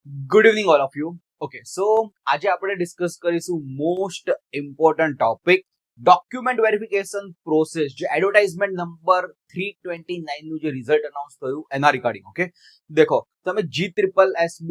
Good evening all of you. Okay, so આજે આપણે discuss કરીશું most important topic document verification process. જે advertisement number 329 નું જે રિઝલ્ટ અનાઉન્સ થયું એના રિગાર્ડિંગ. ઓકે, દેખો તમે GSSB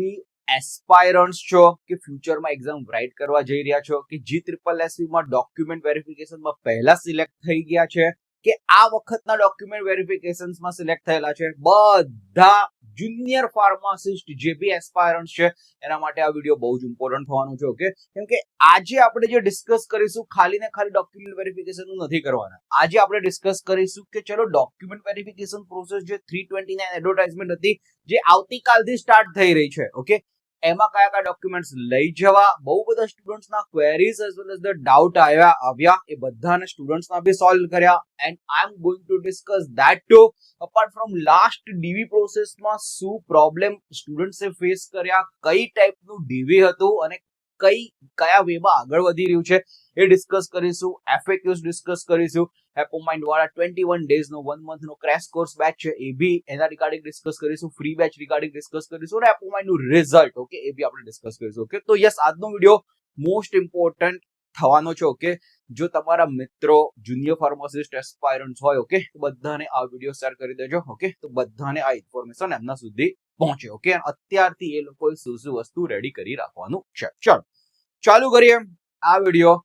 એસ્પાયરન્ટ્સ છો કે ફ્યુચરમાં એક્ઝામ રાઇટ કરવા જઈ રહ્યા છો કે GSSB માં ડોક્યુમેન્ટ વેરિફિકેશનમાં પહેલા સિલેક્ટ થઈ ગયા છે કે આ વખતના ડોક્યુમેન્ટ વેરિફિકેશન્સમાં સિલેક્ટ થયેલા છે, બધા જુનિયર ફાર્માસિસ્ટ જે બી એસ્પાયરન્ટ છે એના માટે આ વિડીયો બહુ જ ઇમ્પોર્ટન્ટ થવાનું છે. ઓકે, કેમ કે આજે આપણે જે ડિસ્કસ કરીશું ખાલી ને ખાલી ડોક્યુમેન્ટ વેરિફિકેશન નું નથી કરવાના. આજે આપણે ડિસ્કસ કરીશું કે ચલો ડોક્યુમેન્ટ વેરિફિકેશન પ્રોસેસ જે 329 એડવર્ટાઇઝમેન્ટ હતી જે આવતીકાલથી સ્ટાર્ટ થઈ રહી છે, ઓકે, એમાં કયા કયા ડોક્યુમેન્ટ્સ લઈ જવા, બહુ બધા સ્ટુડન્ટ્સના queries as well as the doubt આવ્યા એ બધાને સ્ટુડન્ટ્સના બી સોલ્વ કર્યા. And I am going to discuss that to apart from last DV પ્રોસેસમાં શું પ્રોબ્લેમ સ્ટુડન્ટ્સે ફેસ કર્યા, કઈ ટાઈપનું ડીવી હતું અને કયા વેમાં આગળ વધી રહ્યું છે એ ડિસ્કસ કરીશું. FAQs ડિસ્કસ કરીશું. એપોમાઇન્ડ વાળા 21 ડેઝ નો 1 મંથ નો ક્રેશ કોર્સ બેચ છે એ બી એના રિગાર્ડિંગ ડિસ્કસ કરીશું. ફ્રી બેચ રિગાર્ડિંગ ડિસ્કસ કરીશું અને એપોમાઇન્ડ નું રિઝલ્ટ, ઓકે, એ બી આપણે ડિસ્કસ કરીશું. ઓકે, તો યસ, આજનો વિડીયો મોસ્ટ ઇમ્પોર્ટન્ટ થવાનો છે. ઓકે, જો તમારા મિત્રો જુનિયર ફાર્માસિસ્ટ એસ્પાયરન્ટ્સ હોય, ઓકે, તો બધાને આ વિડીયો શેર કરી દેજો. ઓકે, તો બધાને આ ઇન્ફોર્મેશન એમના સુધી પહોંચે. ઓકે, અત્યારથી એ લોકોએ શું વસ્તુ રેડી કરી રાખવાનું છે. ચલો ચાલુ કરીએ આ વિડીયો.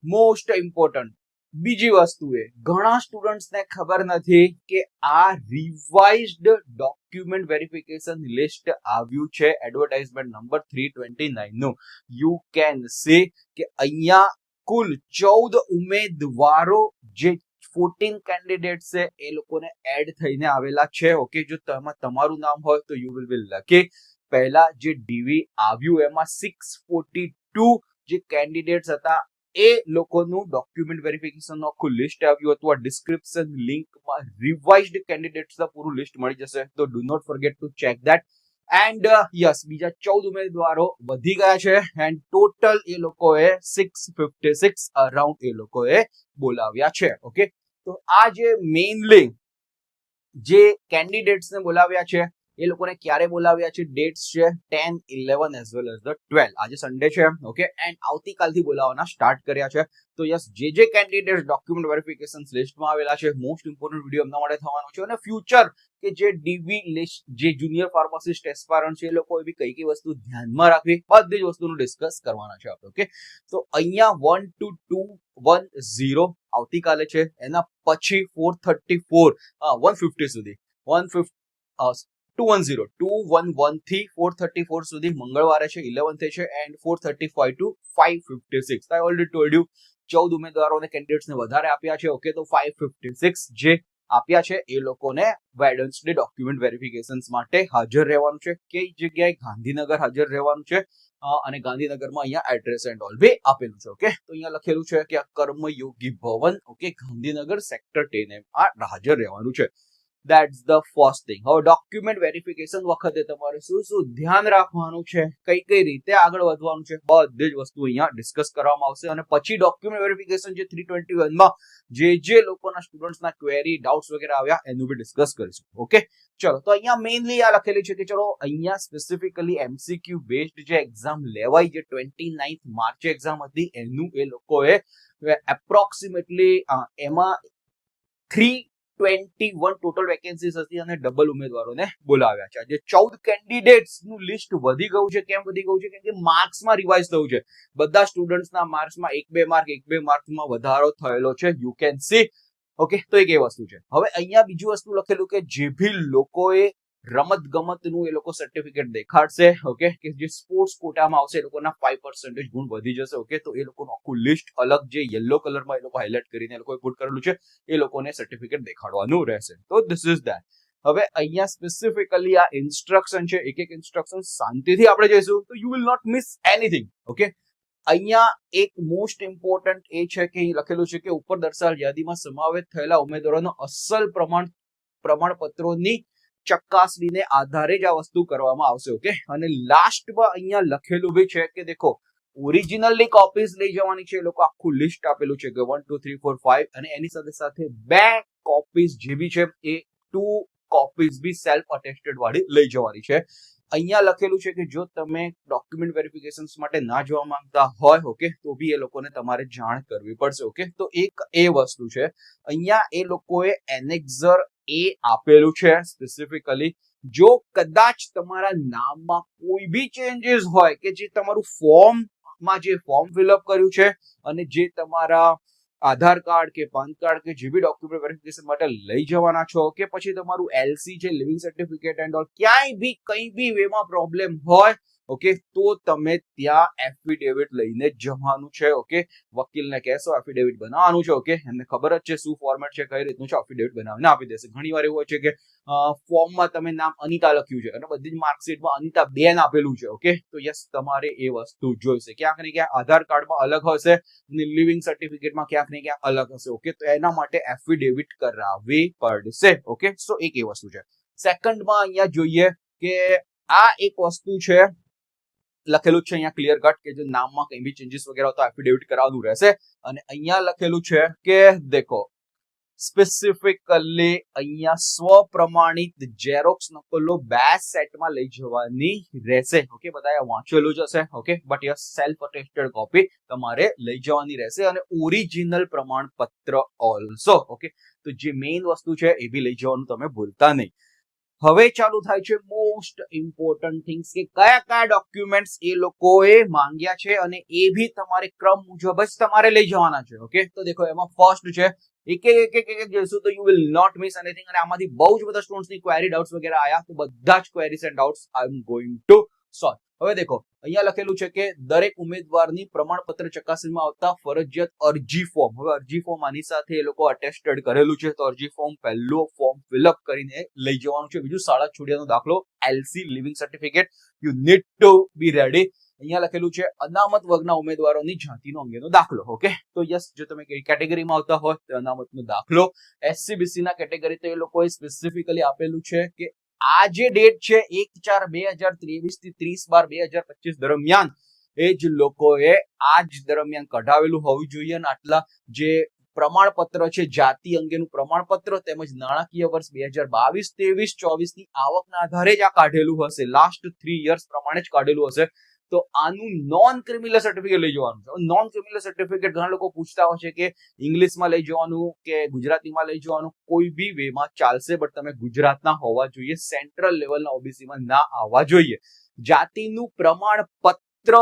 મોસ્ટ ઇમ્પોર્ટન્ટ બીજી વસ્તુ એ ઘણા સ્ટુડન્ટ્સને ખબર નથી કે આ રિવાઇઝ્ડ ડોક્યુમેન્ટ વેરિફિકેશન લિસ્ટ આવ્યું છે એડવર્ટાઇઝમેન્ટ નંબર 329 નું. યુ કેન સી કે અહીંયા કુલ 14 ઉમેદવારો જે 14 કેન્ડિડેટ છે એ લોકોને એડ થઈને આવેલા છે. ઓકે, જો તમારું નામ હોય તો યુ વિલ બી લકી. પહેલા જે ડીવી આવ્યું એમાં 642 જે કેન્ડિડેટ્સ હતા એ લોકોનું ડોક્યુમેન્ટ વેરિફિકેશન આખું લિસ્ટ આવ્યું હતું. આ ડિસ્ક્રિપ્શન લિંકમાં રિવાઇઝ્ડ કેન્ડિડેટ્સના પૂરું લિસ્ટ મળી જશે, તો do not forget to check that. And yes, બીજા 14 ઉમેદવારો વધી ગયા છે એન્ડ ટોટલ એ લોકોએ 656 અરાઉન્ડ એ લોકોએ બોલાવ્યા છે. ઓકે, તો આ જે મેઇનલી જે કેન્ડિડેટ્સને બોલાવ્યા છે એ લોકોને ક્યારે બોલાવ્યા છે, ડેટ્સ છે 10, 11 એઝ વેલ એઝ ધ 12. આજે સન્ડે છે. ઓકે, એન્ડ આવતીકાલથી બોલાવવાના સ્ટાર્ટ કર્યા છે. તો યસ, જે કેન્ડિડેટ્સ ડોક્યુમેન્ટ વેરિફિકેશન લિસ્ટમાં આવેલા છે, મોસ્ટ ઇમ્પોર્ટન્ટ વિડીયો એમના માટે થવાનો છે. અને ફ્યુચર કે જે ડીવી લિસ્ટ જે જુનિયર ફાર્માસિસ્ટ એસ્પાયરન્ટ છે એ લોકો એવી કઈ વસ્તુ ધ્યાનમાં રાખવી, બધી જ વસ્તુનું ડિસ્કસ કરવાના છે આપણે. ઓકે, તો અહીંયા 1 to 210 આવતીકાલે છે, એના પછી 434 150 સુધી 210 થી 434 સુધી મંગળવારે છે, 11th છે, and 435 to 556. I already told you 14 ઉમેદવારોને કેન્ડિડેટ્સને વધારે આપ્યા છે. ઓકે, તો 556 જે આપ્યા છે એ લોકોને વેડન્સડે ડોક્યુમેન્ટ વેરિફિકેશન્સ માટે હાજર રહેવાનું છે. કઈ જગ્યાએ? ગાંધીનગર હાજર રહેવાનું છે અને ગાંધીનગરમાં અહીંયા એડ્રેસ એન્ડ ઓલ બી આપેલું છે. ઓકે, તો અહીંયા લખેલું છે કે આ કર્મયોગી ભવન, ઓકે, ગાંધીનગર સેક્ટર 10 આ હાજર રહેવાનું છે. That's the first thing. હવે ડોક્યુમેન્ટ વેરિફિકેશન વખતે તમારે શું ધ્યાન રાખવાનું છે, કઈ રીતે આગળ વધવાનું છે, બધી જ વસ્તુ અહીંયા ડિસ્કસ કરવામાં આવશે. અને પછી ડોક્યુમેન્ટ વેરિફિકેશન જે 321 માં જે લોકોના સ્ટુડન્ટ્સના ક્વેરી ડાઉટ્સ વગેરે આવ્યા એનું બી ડિસ્કસ કરીશું. ઓકે, ચલો, તો અહીંયા મેઇનલી આ લખેલી છે કે ચલો અહીંયા સ્પેસિફિકલી MCQ બેઝડ જે એક્ઝામ લેવાય, જે 29 માર્ચે એક્ઝામ હતી એનું એ લોકોએ એપ્રોક્સિમેટલી એમાં 321 ટોટલ વેકેન્સીઝ હતી અને ડબલ ઉમેદવારોને બોલાવ્યા છે. આજે 14 કેન્ડિડેટ્સ નું લિસ્ટ વધી ગયું છે. કેમ વધી ગયું છે? કેમ કે માર્ક્સમાં રિવાઇઝ થયું છે. બધા સ્ટુડન્ટ્સના માર્ક્સમાં 1-2 માર્ક્સમાં વધારો થયેલો છે. You can C. ઓકે, તો એક એ વસ્તુ છે. હવે અહીંયા બીજી વસ્તુ લખેલું કે જે ભી લોકોએ રમત ગમતનું એ લોકો સર્ટિફિકેટ દેખાડશે, ઓકે, કે જે સ્પોર્ટ્સ કોટામાં આવશે એ લોકોના 5% ગુણ વધી જશે. ઓકે, તો એ લોકોનું આખું લિસ્ટ અલગ જે યલો કલરમાં એ લોકો હાઇલાઇટ કરીને એ લોકોએ પુટ કરેલું છે એ લોકોને સર્ટિફિકેટ દેખાડવાનું રહેશે. તો ધીસ ઇઝ ધેટ. હવે અહીંયા સ્પેસિફિકલી આ ઇન્સ્ટ્રક્શન છે, એક ઇન્સ્ટ્રક્શન શાંતિથી આપણે જઈશું તો you will not miss anything. Okay, અહીંયા એક મોસ્ટ ઇમ્પોર્ટન્ટ એ છે કે અહીં લખેલું છે કે ઉપર દર્શાવેલ યાદીમાં સમાવેશ થયેલા ઉમેદવારોનો અસલ પ્રમાણપત્રોની ચકાસણીને આધારે જ આ વસ્તુ કરવામાં આવશે. ઓકે, અને લાસ્ટમાં અહીંયા લખેલું બી છે કે દેખો ઓરિજિનલની કોપીઝ લઈ જવાની છે. એ લોકો આખું લિસ્ટ આપેલું છે કે 1 2 3 4 5 અને એની સાથે 2 કોપીઝ જે બી છે એ 2 કોપીઝ બી સેલ્ફ અટેસ્ટેડ વાળી લઈ જવાની છે. અહીંયા લખેલું છે કે જો તમે ડોક્યુમેન્ટ વેરિફિકેશન માટે ના જવા માંગતા હોય ઓકે તો બી એ લોકોને તમારે જાણ કરવી પડશે ઓકે તો એક એ વસ્તુ છે અહીંયા એ લોકોએ એનેક્ઝર એ આપેલું છે સ્પેસિફિકલી જો કદાચ તમારા નામમાં કોઈ બી ચેન્જીસ હોય કે જે તમારું ફોર્મમાં જે ફોર્મ ફિલઅપ કર્યું છે અને જે તમારા આધાર કાર્ડ કે પાન કાર્ડ કે જે બી ડોક્યુમેન્ટ વેરિફિકેશન માટે લઈ જવાના છો કે પછી તમારું એલસી છે લિવિંગ સર્ટિફિકેટ એન્ડ ઓલ ક્યાંય બી કઈ બી વેમાં પ્રોબ્લેમ હોય ઓકે તો તમે ત્યાં એફિડેવિટ લઈને જવાનું છે ઓકે વકીલને કહેશો એફિડેવિટ બનાવવાનું છે ઓકે એમને ખબર જ છે શું ફોર્મેટ છે કઈ રીતનું છે એફિડેવિટ બનાવીને આપી દેશે ઘણી વાર એવું હોય છે કે ફોર્મમાં તમે નામ અનિતા લખ્યું છે અને બધી જ માર્કશીટમાં અનિતા બેન આપેલું છે ઓકે તો યસ તમારે એ વસ્તુ જોઈશે ક્યાંક ને ક્યાંક આધાર કાર્ડમાં અલગ હશે અને લિવિંગ સર્ટિફિકેટમાં ક્યાંક ને ક્યાંક અલગ હશે ઓકે તો એના માટે એફિડેવિટ કરાવવી પડશે ઓકે સો એક એ વસ્તુ છે સેકન્ડમાં અહીંયા જોઈએ કે આ એક વસ્તુ છે લખેલું છે અહીંયા ક્લિયર કટ કે જો નામમાં કઈ બી ચેન્જીસ વગેરે હોય તો એફિડેવિટ કરાવવાનું રહેશે અને અહીંયા લખેલું છે કે દેખો સ્પેસિફિકલી અહીંયા સ્વપ્રમાણિત ઝેરોક્સ નકલો બે સેટમાં લઈ જવાની રહેશે ઓકે બધાએ વાંચેલું જ હશે okay but yes self attested copy તમારે લઈ જવાની રહેશે અને ઓરિજિનલ પ્રમાણપત્ર ઓલસો ઓકે તો જે મેઇન વસ્તુ છે એ બી લઈ જવાનું તમે ભૂલતા નહીં હવે ચાલુ થાય છે મોસ્ટ ઇમ્પોર્ટન્ટ થિંગ્સ કે કયા કયા ડોક્યુમેન્ટ્સ એ લોકોએ માંગ્યા છે અને એ બી તમારે ક્રમ મુજબ જ તમારે લઈ જવાના છે ઓકે તો દેખો એમાં ફર્સ્ટ છે એક જોઈશું તો you will not miss anything અને આમાંથી બહુ જ બધા સ્ટુડન્ટ્સની ક્વેરી ડાઉટ્સ વગેરે આયા તો બધા જ queries and doubts I am going to solve હવે દેખો અહીંયા લખેલું છે કે દરેક ઉમેદવારની પ્રમાણપત્ર ચકાસણીમાં આવતા ફરજિયાત અરજી ફોર્મ હવે અરજી ફોર્મ આની સાથે એ લોકો અટેસ્ટેડ કરેલું છે તો અરજી ફોર્મ પહેલું ફોર્મ ફિલઅપ કરીને લઈ જવાનું છે બીજું શાળા છોડ્યાનો દાખલો LC leaving certificate you need to be ready અહીંયા લખેલું છે અનામત વર્ગના ઉમેદવારોની જાતિનો અંગેનો દાખલો ઓકે તો યસ જો તમે કઈ કેટેગરીમાં આવતા હોય તો અનામતનો દાખલો એસસીબીસી ના કેટેગરી તો એ લોકોએ સ્પેસિફિકલી આપેલું છે કે આ જે ડેટ છે 1/4/2023 થી 30/12/2025 દરમિયાન એ જ લોકોએ આ જ દરમિયાન કઢાવેલું હોવું જોઈએ અને આટલા જે પ્રમાણપત્ર છે જાતિ અંગેનું પ્રમાણપત્ર તેમજ નાણાકીય વર્ષ 2022-23-24 ની આવકના આધારે જ આ કાઢેલું હશે લાસ્ટ 3 યર્સ પ્રમાણે જ કાઢેલું હશે તો આનું નોન ક્રિમિનલ સર્ટિફિકેટ લઈ જવાનું છે નોન ક્રિમિનલ સર્ટિફિકેટ ઘણા લોકો પૂછતા હોય છે કે ઇંગ્લિશમાં લઈ જવાનું કે ગુજરાતીમાં લઈ જવાનું કોઈ બી વેમાં ચાલશે બટ તમે ગુજરાતના હોવા જોઈએ સેન્ટ્રલ લેવલના ઓબીસીમાં ના આવવા જોઈએ જાતિનું પ્રમાણપત્ર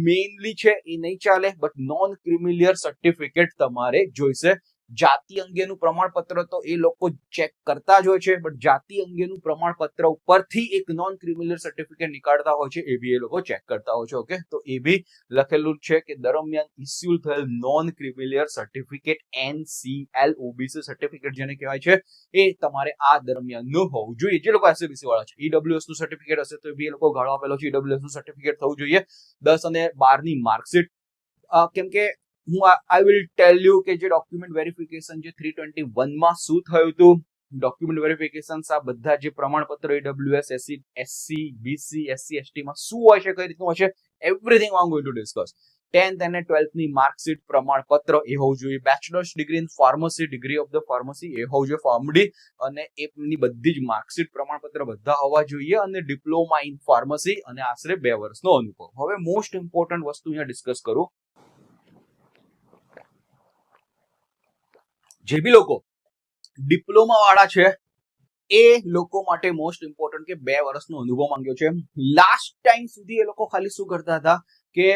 મેઇનલી છે એ નહીં ચાલે બટ નોન ક્રિમિનલ સર્ટિફિકેટ તમારે જોઈશે જાતિ અંગેનું પ્રમાણપત્ર તો એ લોકો ચેક કરતા જ હોય છે બટ જાતિ અંગેનું પ્રમાણપત્ર ઉપરથી એક નોન ક્રિમિનલ સર્ટિફિકેટ નીકાળતા હોય છે એ બી એ લોકો ચેક કરતા હોય છે ઓકે તો એ બી લખેલું છે કે દરમિયાન ઇસ્યુ થયેલ non criminal certificate NCL OBC certificate જેને કહેવાય છે એ તમારે આ દરમિયાનનું હોવું જોઈએ જે લોકો એસસીબીસી વાળા છે EWS નું સર્ટિફિકેટ હશે તો એ બી એ લોકો ગાળો આપેલો છે EWS નું સર્ટિફિકેટ થવું જોઈએ 10 અને 12 ની માર્કશીટ કેમ કે હું આઈ વિલ ટેલ યુ કે જે ડોક્યુમેન્ટ વેરિફિકેશન જે 321 માં શું થયું હતું ડોક્યુમેન્ટ વેરિફિકેશન આ બધા જે પ્રમાણપત્ર EWS SC BC SC ST માં શું હોય છે કઈ રીતનું હોય છે everything I am going to discuss 10th અને 12th ની માર્કશીટ પ્રમાણપત્ર એ હોવું જોઈએ bachelors degree in pharmacy degree of the pharmacy એ હોવું જોઈએ ફાર્મડી અને એની બધી જ માર્કશીટ પ્રમાણપત્ર બધા હોવા જોઈએ અને ડિપ્લોમા ઇન ફાર્મસી અને આશરે 2 વર્ષનો અનુભવ હવે મોસ્ટ ઇમ્પોર્ટન્ટ વસ્તુ અહીંયા ડિસ્કસ કરું જે બી લોકો ડિપ્લોમા વાળા છે એ લોકો માટે મોસ્ટ ઇમ્પોર્ટન્ટ કે 2 વર્ષનો અનુભવ માંગ્યો છે લાસ્ટ ટાઈમ સુધી એ લોકો ખાલી શું કરતા હતા કે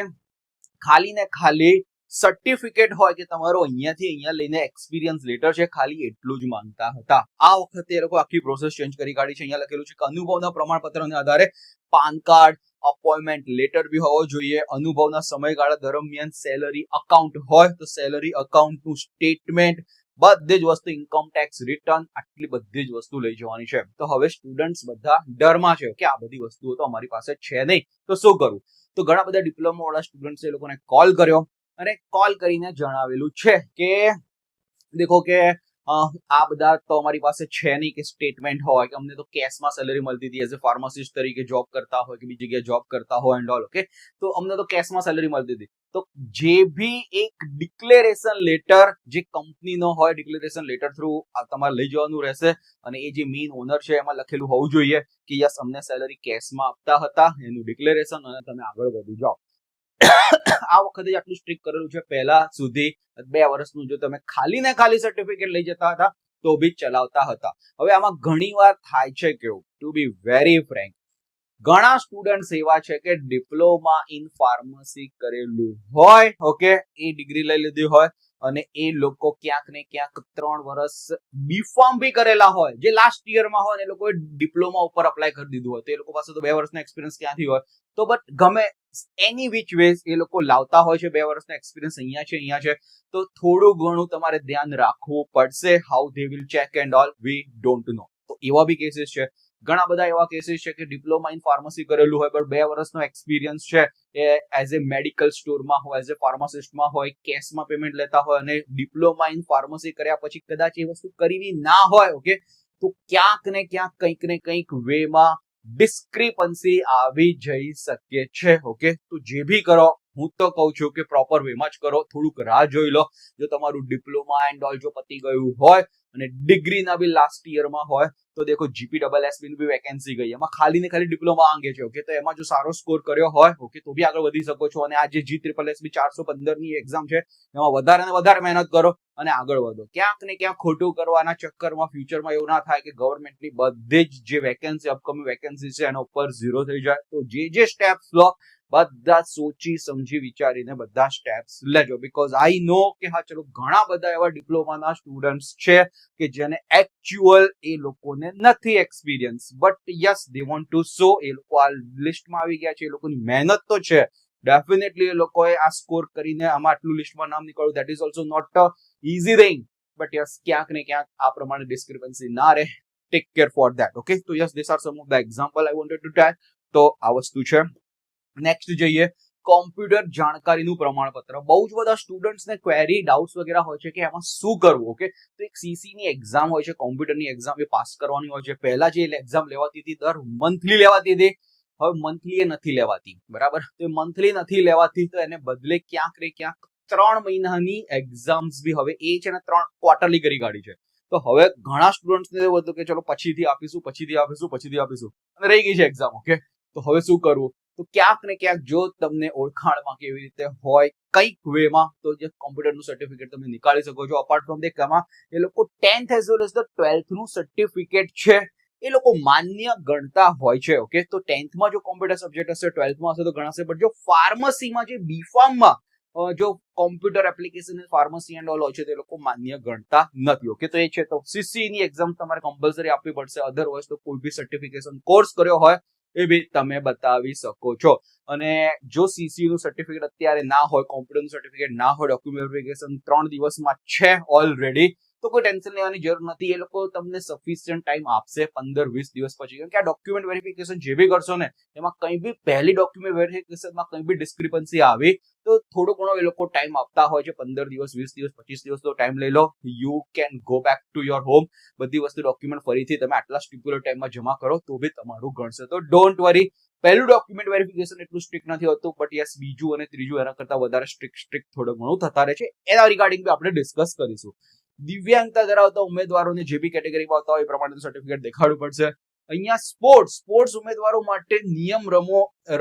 ખાલી ને ખાલી સર્ટિફિકેટ હોય કે તમારો અહીંયાથી અહીંયા લઈને એક્સપિરિયન્સ લેટર છે ખાલી એટલું જ માંગતા હતા આ વખતે એ લોકો આખી પ્રોસેસ ચેન્જ કરી કાઢી છે અહીંયા લખેલું છે કે અનુભવના પ્રમાણપત્રના આધારે પાન કાર્ડ અપોઇન્ટમેન્ટ લેટર બી હોવો જોઈએ અનુભવના સમયગાળા દરમિયાન સેલરી અકાઉન્ટ હોય તો સેલરી અકાઉન્ટનું સ્ટેટમેન્ટ બધી જ વસ્તુ ઇન્કમ ટેક્સ રિટર્ન આટલી બધી જ વસ્તુ લઈ જવાની છે તો હવે સ્ટુડન્ટ્સ બધા ડરમાં છે કે આ બધી વસ્તુઓ તો અમારી પાસે છે નહીં તો શું કરવું તો ઘણા બધા ડિપ્લોમા વાળા સ્ટુડન્ટ્સ એ લોકોને કોલ કર્યો અને કોલ કરીને જણાવેલું છે કે દેખો કે આ બધા તો અમારી પાસે છે નહીં કે સ્ટેટમેન્ટ હોય કે અમને તો કેશમાં સેલરી મળતી હતી એઝ અ ફાર્માસિસ્ટ તરીકે જોબ કરતા હોય કે બીજી જગ્યાએ જોબ કરતા હોય એન્ડ ઓલ. ઓકે, તો અમને તો કેશમાં સેલરી મળતી હતી. તો જે ભી એક ડિક્લેરેશન લેટર જે કંપનીનો હોય, ડિક્લેરેશન લેટર થ્રુ તમારે લઈ જવાનું રહેશે અને એ જે મેઇન ઓનર છે એમાં લખેલું હોવું જોઈએ કે યસ અમને સેલરી કેશમાં આપતા હતા, એનું ડિક્લેરેશન, અને તમે આગળ વધી જાઓ. આ વખતે આટલું સ્ટ્રિક્ટ કરેલું છે. પહેલા સુધી 2 વર્ષનું જો તમે ખાલી ને ખાલી સર્ટિફિકેટ લઈ જતા હતા તો બી ચલાવતા હતા. હવે આમાં ઘણી વાર થાય છે કેવું, ટુ બી વેરી ફ્રેન્ક, ઘણા સ્ટુડન્ટ એવા છે કે ડિપ્લોમા ઇન ફાર્મસી કરેલું હોય, ઓકે, એ ડિગ્રી લઈ લીધી હોય અને એ લોકો ક્યાંક ને ક્યાંક 3 વર્ષ બીફાર્મ બી કરેલા હોય, જે લાસ્ટ યરમાં હોય, એ લોકોએ ડિપ્લોમા ઉપર અપ્લાય કરી દીધું હોય, તો એ લોકો પાસે તો 2 વર્ષનો એક્સપિરિયન્સ ક્યાંથી હોય. તો બટ ગમે એની વિચ વેઝ એ લોકો લાવતા હોય છે, 2 વર્ષનો એક્સપિરિયન્સ અહીંયા છે. તો થોડું ઘણું તમારે ધ્યાન રાખવું પડશે. How they will check and all we don't know. તો એવા બી કેસીસ છે, ઘણા બધા એવા કેસીસ છે કે ડિપ્લોમા ઇન ફાર્મસી કરેલું હોય પણ 2 વર્ષનો એક્સપિરિયન્સ છે, એ એઝ એ મેડિકલ સ્ટોરમાં હોય, એઝ એ ફાર્માસિસ્ટમાં હોય, કેશમાં પેમેન્ટ લેતા હોય અને ડિપ્લોમા ઇન ફાર્મસી કર્યા પછી કદાચ એ વસ્તુ કરવી ના હોય, ઓકે, તો ક્યાંક ને ક્યાંક કંઈક ને કંઈક વેમાં ડિસ્ક્રિપન્સી આવી જઈ શકે છે. ઓકે, તો જે ભી કરો, હું તો કહું છું કે પ્રોપર વેમાં જ કરો, થોડુંક રાહ જોઈ લો. જો તમારું ડિપ્લોમા એન્ડ ઓલ જો પતી ગયું હોય અને ડિગ્રીના બી લાસ્ટ યરમાં હોય તો દેખો GPSS ની બી વેકેન્સી ગઈ, એમાં ખાલી ને ખાલી ડિપ્લોમા અંગે છે. ઓકે, તો એમાં જો સારો સ્કોર કર્યો હોય, ઓકે, તો બી આગળ વધી શકો છો. અને આ જે GSSS 415 ની એક્ઝામ છે એમાં વધારે ને વધારે મહેનત કરો અને આગળ વધો. ક્યાંક ને ક્યાંક ખોટું કરવાના ચક્કરમાં ફ્યુચરમાં એવું ના થાય કે ગવર્મેન્ટની બધી જ જે વેકેન્સી, અપકમિંગ વેકેન્સી છે એના ઉપર 0 થઈ જાય. તો જે સ્ટેપ્સ લો બધા સોચી સમજી વિચારીને બધા સ્ટેપ્સ લેજો. બીકોઝ આઈ નો કે હા ચલો ઘણા બધા એવા ડિપ્લોમાના સ્ટુડન્ટ્સ છે કે જેને એકચ્યુઅલ એ લોકોને નથી experience, but yes they want to show. એ લોકો આ લિસ્ટમાં આવી ગયા છે, એ લોકોની મહેનત તો છે, ડેફિનેટલી એ લોકોએ આ સ્કોર કરીને આમાં આટલું લિસ્ટમાં નામ નીકળ્યું, that is also not a easy thing. But yes ક્યાંક ને ક્યાંક આ પ્રમાણે ડિસ્ક્રિપન્સી ના રહે. Take care for that. Okay, તો yes this are some of the example I wanted to tell. તો આ વસ્તુ છે. નેક્સ્ટ જોઈએ, કોમ્પ્યુટર જાણકારીનું પ્રમાણપત્ર. બહુ જ બધા સ્ટુડન્ટ્સને ક્વેરી, ડાઉટ્સ વગેરે હોય છે કે એમાં શું કરવું. ઓકે, તો એક CC ની એક્ઝામ હોય છે, કોમ્પ્યુટરની એક્ઝામ, એ પાસ કરવાની હોય છે. પહેલા જે એક્ઝામ લેવાતી હતી દર મંથલી લેવાતી હતી, હવે મંથલી એ નથી લેવાતી, બરાબર. તો મંથલી નથી લેવાતી, તો એને બદલે ક્યાંક ને ક્યાંક 3 મહિનાની એક્ઝામ્સ બી હવે એ છે ને 3 ક્વાર્ટરલી કરી કાઢી છે. તો હવે ઘણા સ્ટુડન્ટ્સને એવું હતું કે ચલો પછીથી આપીશું અને રહી ગઈ છે એક્ઝામ. ઓકે, તો હવે શું કરવું? તો ક્યાંક ને ક્યાંક જો તમને ઓળખાણમાં કેવી રીતે હોય કંઈક વેમાં, તો જે કોમ્પ્યુટરનું સર્ટિફિકેટ તમે નીકાળી શકો છો. અપાર્ટ ફ્રોમ ધ કમાં એ લોકો 10th as well as the 12th નું સર્ટિફિકેટ છે એ લોકો માન્ય ગણતા હોય છે. ઓકે, તો 10th માં જો કોમ્પ્યુટર સબ્જેક્ટ હશે, 12th માં હશે તો ગણાશે. બટ જો ફાર્મસીમાં, જે બીફાર્મમાં જો computer application pharmacy and all હોય છે, તે લોકો માન્ય ગણતા નથી. ઓકે, તો એ છે. તો CC ની એક્ઝામ તમારે કમ્પલસરી આપવી પડશે. અધરવાઇઝ તો કોઈ બી સર્ટિફિકેશન કોર્સ કર્યો હોય એ બી તમે બતાવી શકો છો. અને જો CC નું સર્ટિફિકેટ અત્યારે ના હોય, કોમ્પ્યુટરનું સર્ટિફિકેટ ના હોય, ડોક્યુમેન્ટ વેરિફિકેશન 3 દિવસમાં છે ઓલરેડી, તો કોઈ ટેન્શન લેવાની જરૂર નથી. એ લોકો તમને સફિશિયન્ટ ટાઈમ આપશે 15-20 દિવસ પછી. કેમ કે આ ડોક્યુમેન્ટ વેરિફિકેશન જે બી કરશો ને, એમાં કંઈ બી પહેલી ડોક્યુમેન્ટ વેરિફિકેશનમાં કંઈ બી ડિસ્ક્રિપન્સી આવી તો થોડો ઘણો એ લોકો ટાઈમ આપતા હોય છે. 15 દિવસ, 20 દિવસ, 25 દિવસ તો ટાઈમ લઈ લો. You can go back to your home. બધી વસ્તુ ડોક્યુમેન્ટ ફરીથી તમે આટલા સ્ટિપ્યુલેટ ટાઈમમાં જમા કરો તો બી તમારું ગણશે. તો ડોન્ટ વરી. પહેલું ડોક્યુમેન્ટ વેરિફિકેશન એટલું સ્ટ્રિક્ટ નથી હોતું, બટ યસ બીજું અને ત્રીજું એના કરતા વધારે સ્ટ્રિક્ટ થોડું ઘણું થતા રહે છે. એના રિગાર્ડિંગ બી આપણે ડિસ્કસ કરીશું. દિવ્યાંગતા ધરાવતા ઉમેદવારોને જે બી કેટેગરીમાં આવતા હોય એ પ્રમાણે સર્ટિફિકેટ દેખાડવું પડશે. અહીંયા સ્પોર્ટ્સ ઉમેદવારો માટે નિયમ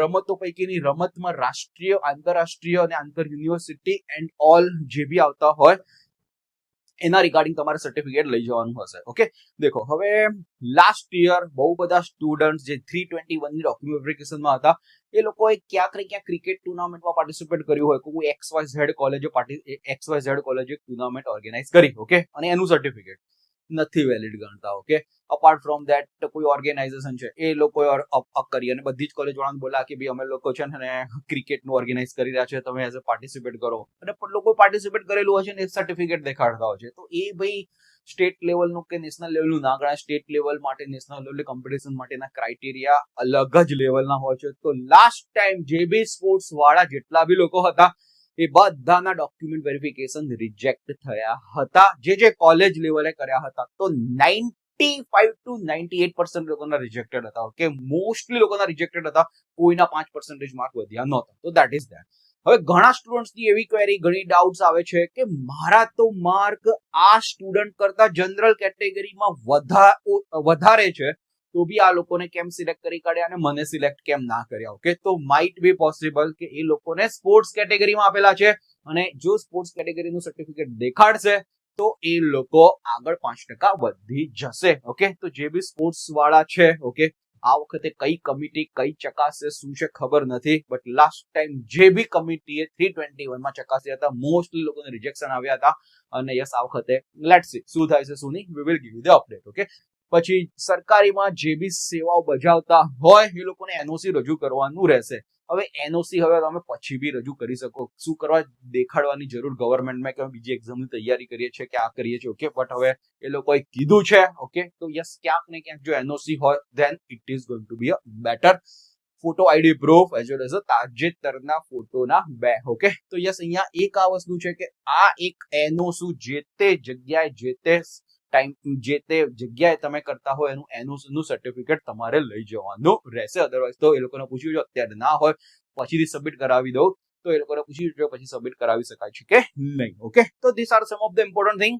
રમતો પૈકીની રમતમાં રાષ્ટ્રીય, આંતરરાષ્ટ્રીય અને આંતર યુનિવર્સિટી એન્ડ ઓલ જે બી આવતા હોય એના રિગાર્ડિંગ તમારે સર્ટિફિકેટ લઈ જવાનું હશે. ઓકે, દેખો હવે લાસ્ટ યર બહુ બધા સ્ટુડન્ટ જે 321 ની ડોક્યુમેન્ટ વેરિફિકેશનમાં હતા, એ લોકોએ ક્યાંક ને ક્યાંક ક્રિકેટ ટુર્નામેન્ટમાં પાર્ટિસિપેટ કર્યું હોય. કોઈ XYZ કોલેજે ટુર્નામેન્ટ ઓર્ગેનાઇઝ કરી. ઓકે, અને એનું સર્ટિફિકેટ નથી વેલિડ ગણતા. ઓકે, અપાર્ટ ફ્રોમ ધેટ કોઈ ઓર્ગેનાઇઝેશન છે એ લોકો કરી અને બધી જ કોલેજ વાળાને બોલા કે ભાઈ અમે લોકો છે ને ક્રિકેટનું ઓર્ગેનાઇઝ કરી રહ્યા છે, તમે એઝ અ પાર્ટિસિપેટ કરો. અને લોકો પાર્ટિસિપેટ કરેલું હોય છે ને એ સર્ટિફિકેટ દેખાડતા હોય છે. તો એ ભાઈ સ્ટેટ લેવલનું કે નેશનલ લેવલનું ના ગણાય. સ્ટેટ લેવલ માટે, નેશનલ લેવલ કોમ્પિટિશન માટેના ક્રાઇટેરિયા અલગ જ લેવલના હોય છે. તો લાસ્ટ ટાઈમ જે બી સ્પોર્ટ્સ વાળા જેટલા બી લોકો હતા એ બધાના ડોક્યુમેન્ટ વેરિફિકેશન રિજેક્ટ થયા હતા, જે કોલેજ લેવલે કર્યા હતા. તો 95 to 98% લોકોના રિજેક્ટેડ હતા. ઓકે, મોસ્ટલી લોકોના રિજેક્ટેડ હતા, કોઈના 5% માર્ક વધ્યા નહોતા. તો દેટ ઇઝ ધેટ. હવે ઘણા સ્ટુડન્ટ્સની એવી ક્વેરી, ઘણી ડાઉટ્સ આવે છે કે મારા તો માર્ક આ સ્ટુડન્ટ કરતા જનરલ કેટેગરીમાં વધારે છે, તો બી આ લોકોને કેમ સિલેક્ટ કરી કાઢ્યા અને મને સિલેક્ટ કેમ ના કર્યા. ઓકે, તો માઇટ બી પોસિબલ કે એ લોકોને સ્પોર્ટ્સ કેટેગરીમાં આપેલા છે, અને જો સ્પોર્ટ્સ કેટેગરીનું સર્ટિફિકેટ દેખાડશે તો એ લોકો આગળ 5% વધી જશે. ઓકે, તો જે બી સ્પોર્ટ્સ વાળા છે, ઓકે, આ વખતે કઈ કમિટી કઈ ચકાસે શું છે ખબર નથી, બટ લાસ્ટ ટાઈમ જે બી કમિટીએ 321 માં ચકાસ્યા હતા, મોસ્ટલી લોકોને રિજેક્શન આવ્યા હતા. અને યસ, આ વખતે લેટ્સ સી શું થાય છે શું નહીં, we will give you the update. Okay, પછી સરકારીમાં જે બી સેવાઓ બજાવતા હોય એ લોકોને એનઓસી રજૂ કરવાનું રહેશે. હવે એનઓસી હવે તમે પછી બી રજૂ કરી શકો, શું કરવા દેખાડવાની જરૂર ગવર્મેન્ટમાં કે બીજી એક્ઝામની તૈયારી કરીએ છીએ કે આ કરીએ છીએ. ઓકે, બટ હવે એ લોકોએ કીધું છે. ઓકે, તો યસ, ક્યાંક ને ક્યાંક જો એનઓસી હોય then it is going to be a better. Photo ID proof as well as તાજેતરના ફોટોના 2. ઓકે, તો યસ, અહીંયા એક આ વસ્તુ છે કે આ એક એનઓસી જે તે જગ્યાએ જે તે ટાઈમ જે તે જગ્યાએ તમે કરતા હોય એનું એનઓસી નું સર્ટિફિકેટ તમારે લઈ જવાનું રહેશે. અધરવાઇઝ તો એ લોકોને પૂછ્યું જો અત્યારે ના હોય પછીથી સબમિટ કરાવી દઉં, તો એ લોકોને પૂછ્યું જો પછી સબમિટ કરાવી શકાય છે કે નહીં. ઓકે, તો this are some of the important thing.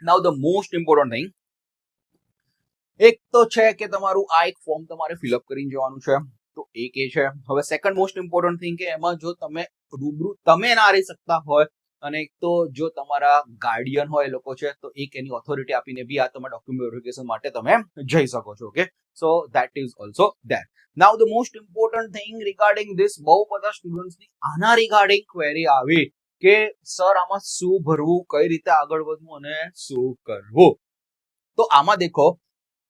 Now the most important thing, એક તો છે કે તમારું આ એક ફોર્મ તમારે ફિલઅપ કરીને જવાનું છે, તો એક એ છે. હવે સેકન્ડ મોસ્ટ ઇમ્પોર્ટન્ટ થિંગ કે એમાં જો તમે રૂબરૂ તમે ના રહી શકતા હોય, અને એક તો જો તમારા ગાર્ડિયન હોય એ લોકો છે, તો એક એની ઓથોરિટી આપીને બી આ તમે ડોક્યુમેન્ટ વેરિફિકેશન માટે તમે જઈ શકો છો. Okay, so that is also that. Now the most important thing regarding this, બહુ બધા સ્ટુડન્ટ્સની આના રિગાર્ડિંગ ક્વેરી આવી કે સર આમાં શું ભરવું, કઈ રીતે આગળ વધવું અને શું કરવું. તો આમાં દેખો,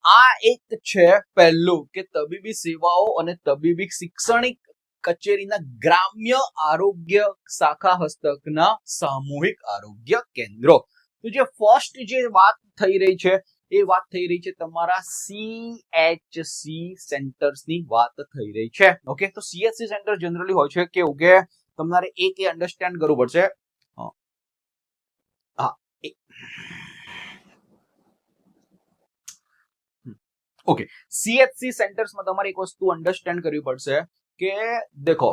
આ એક છે પહેલું કે તબીબી સેવાઓ અને તબીબી શૈક્ષણિક કચેરીના ગ્રામ્ય આરોગ્ય શાખા હસ્તકના સામૂહિક આરોગ્ય કેન્દ્રો. તો જે ફર્સ્ટ જે વાત થઈ રહી છે એ વાત થઈ રહી છે તમારા CHC સેન્ટર્સની વાત થઈ રહી છે. ઓકે, તો CHC સેન્ટર જનરલી હોય છે કે ઓકે, તમારે એક એ અન્ડરસ્ટેન્ડ કરવું પડશે. હા, ઓકે, CHC સેન્ટર્સમાં તમારે એક વસ્તુ અન્ડરસ્ટેન્ડ કરવી પડશે કે દેખો,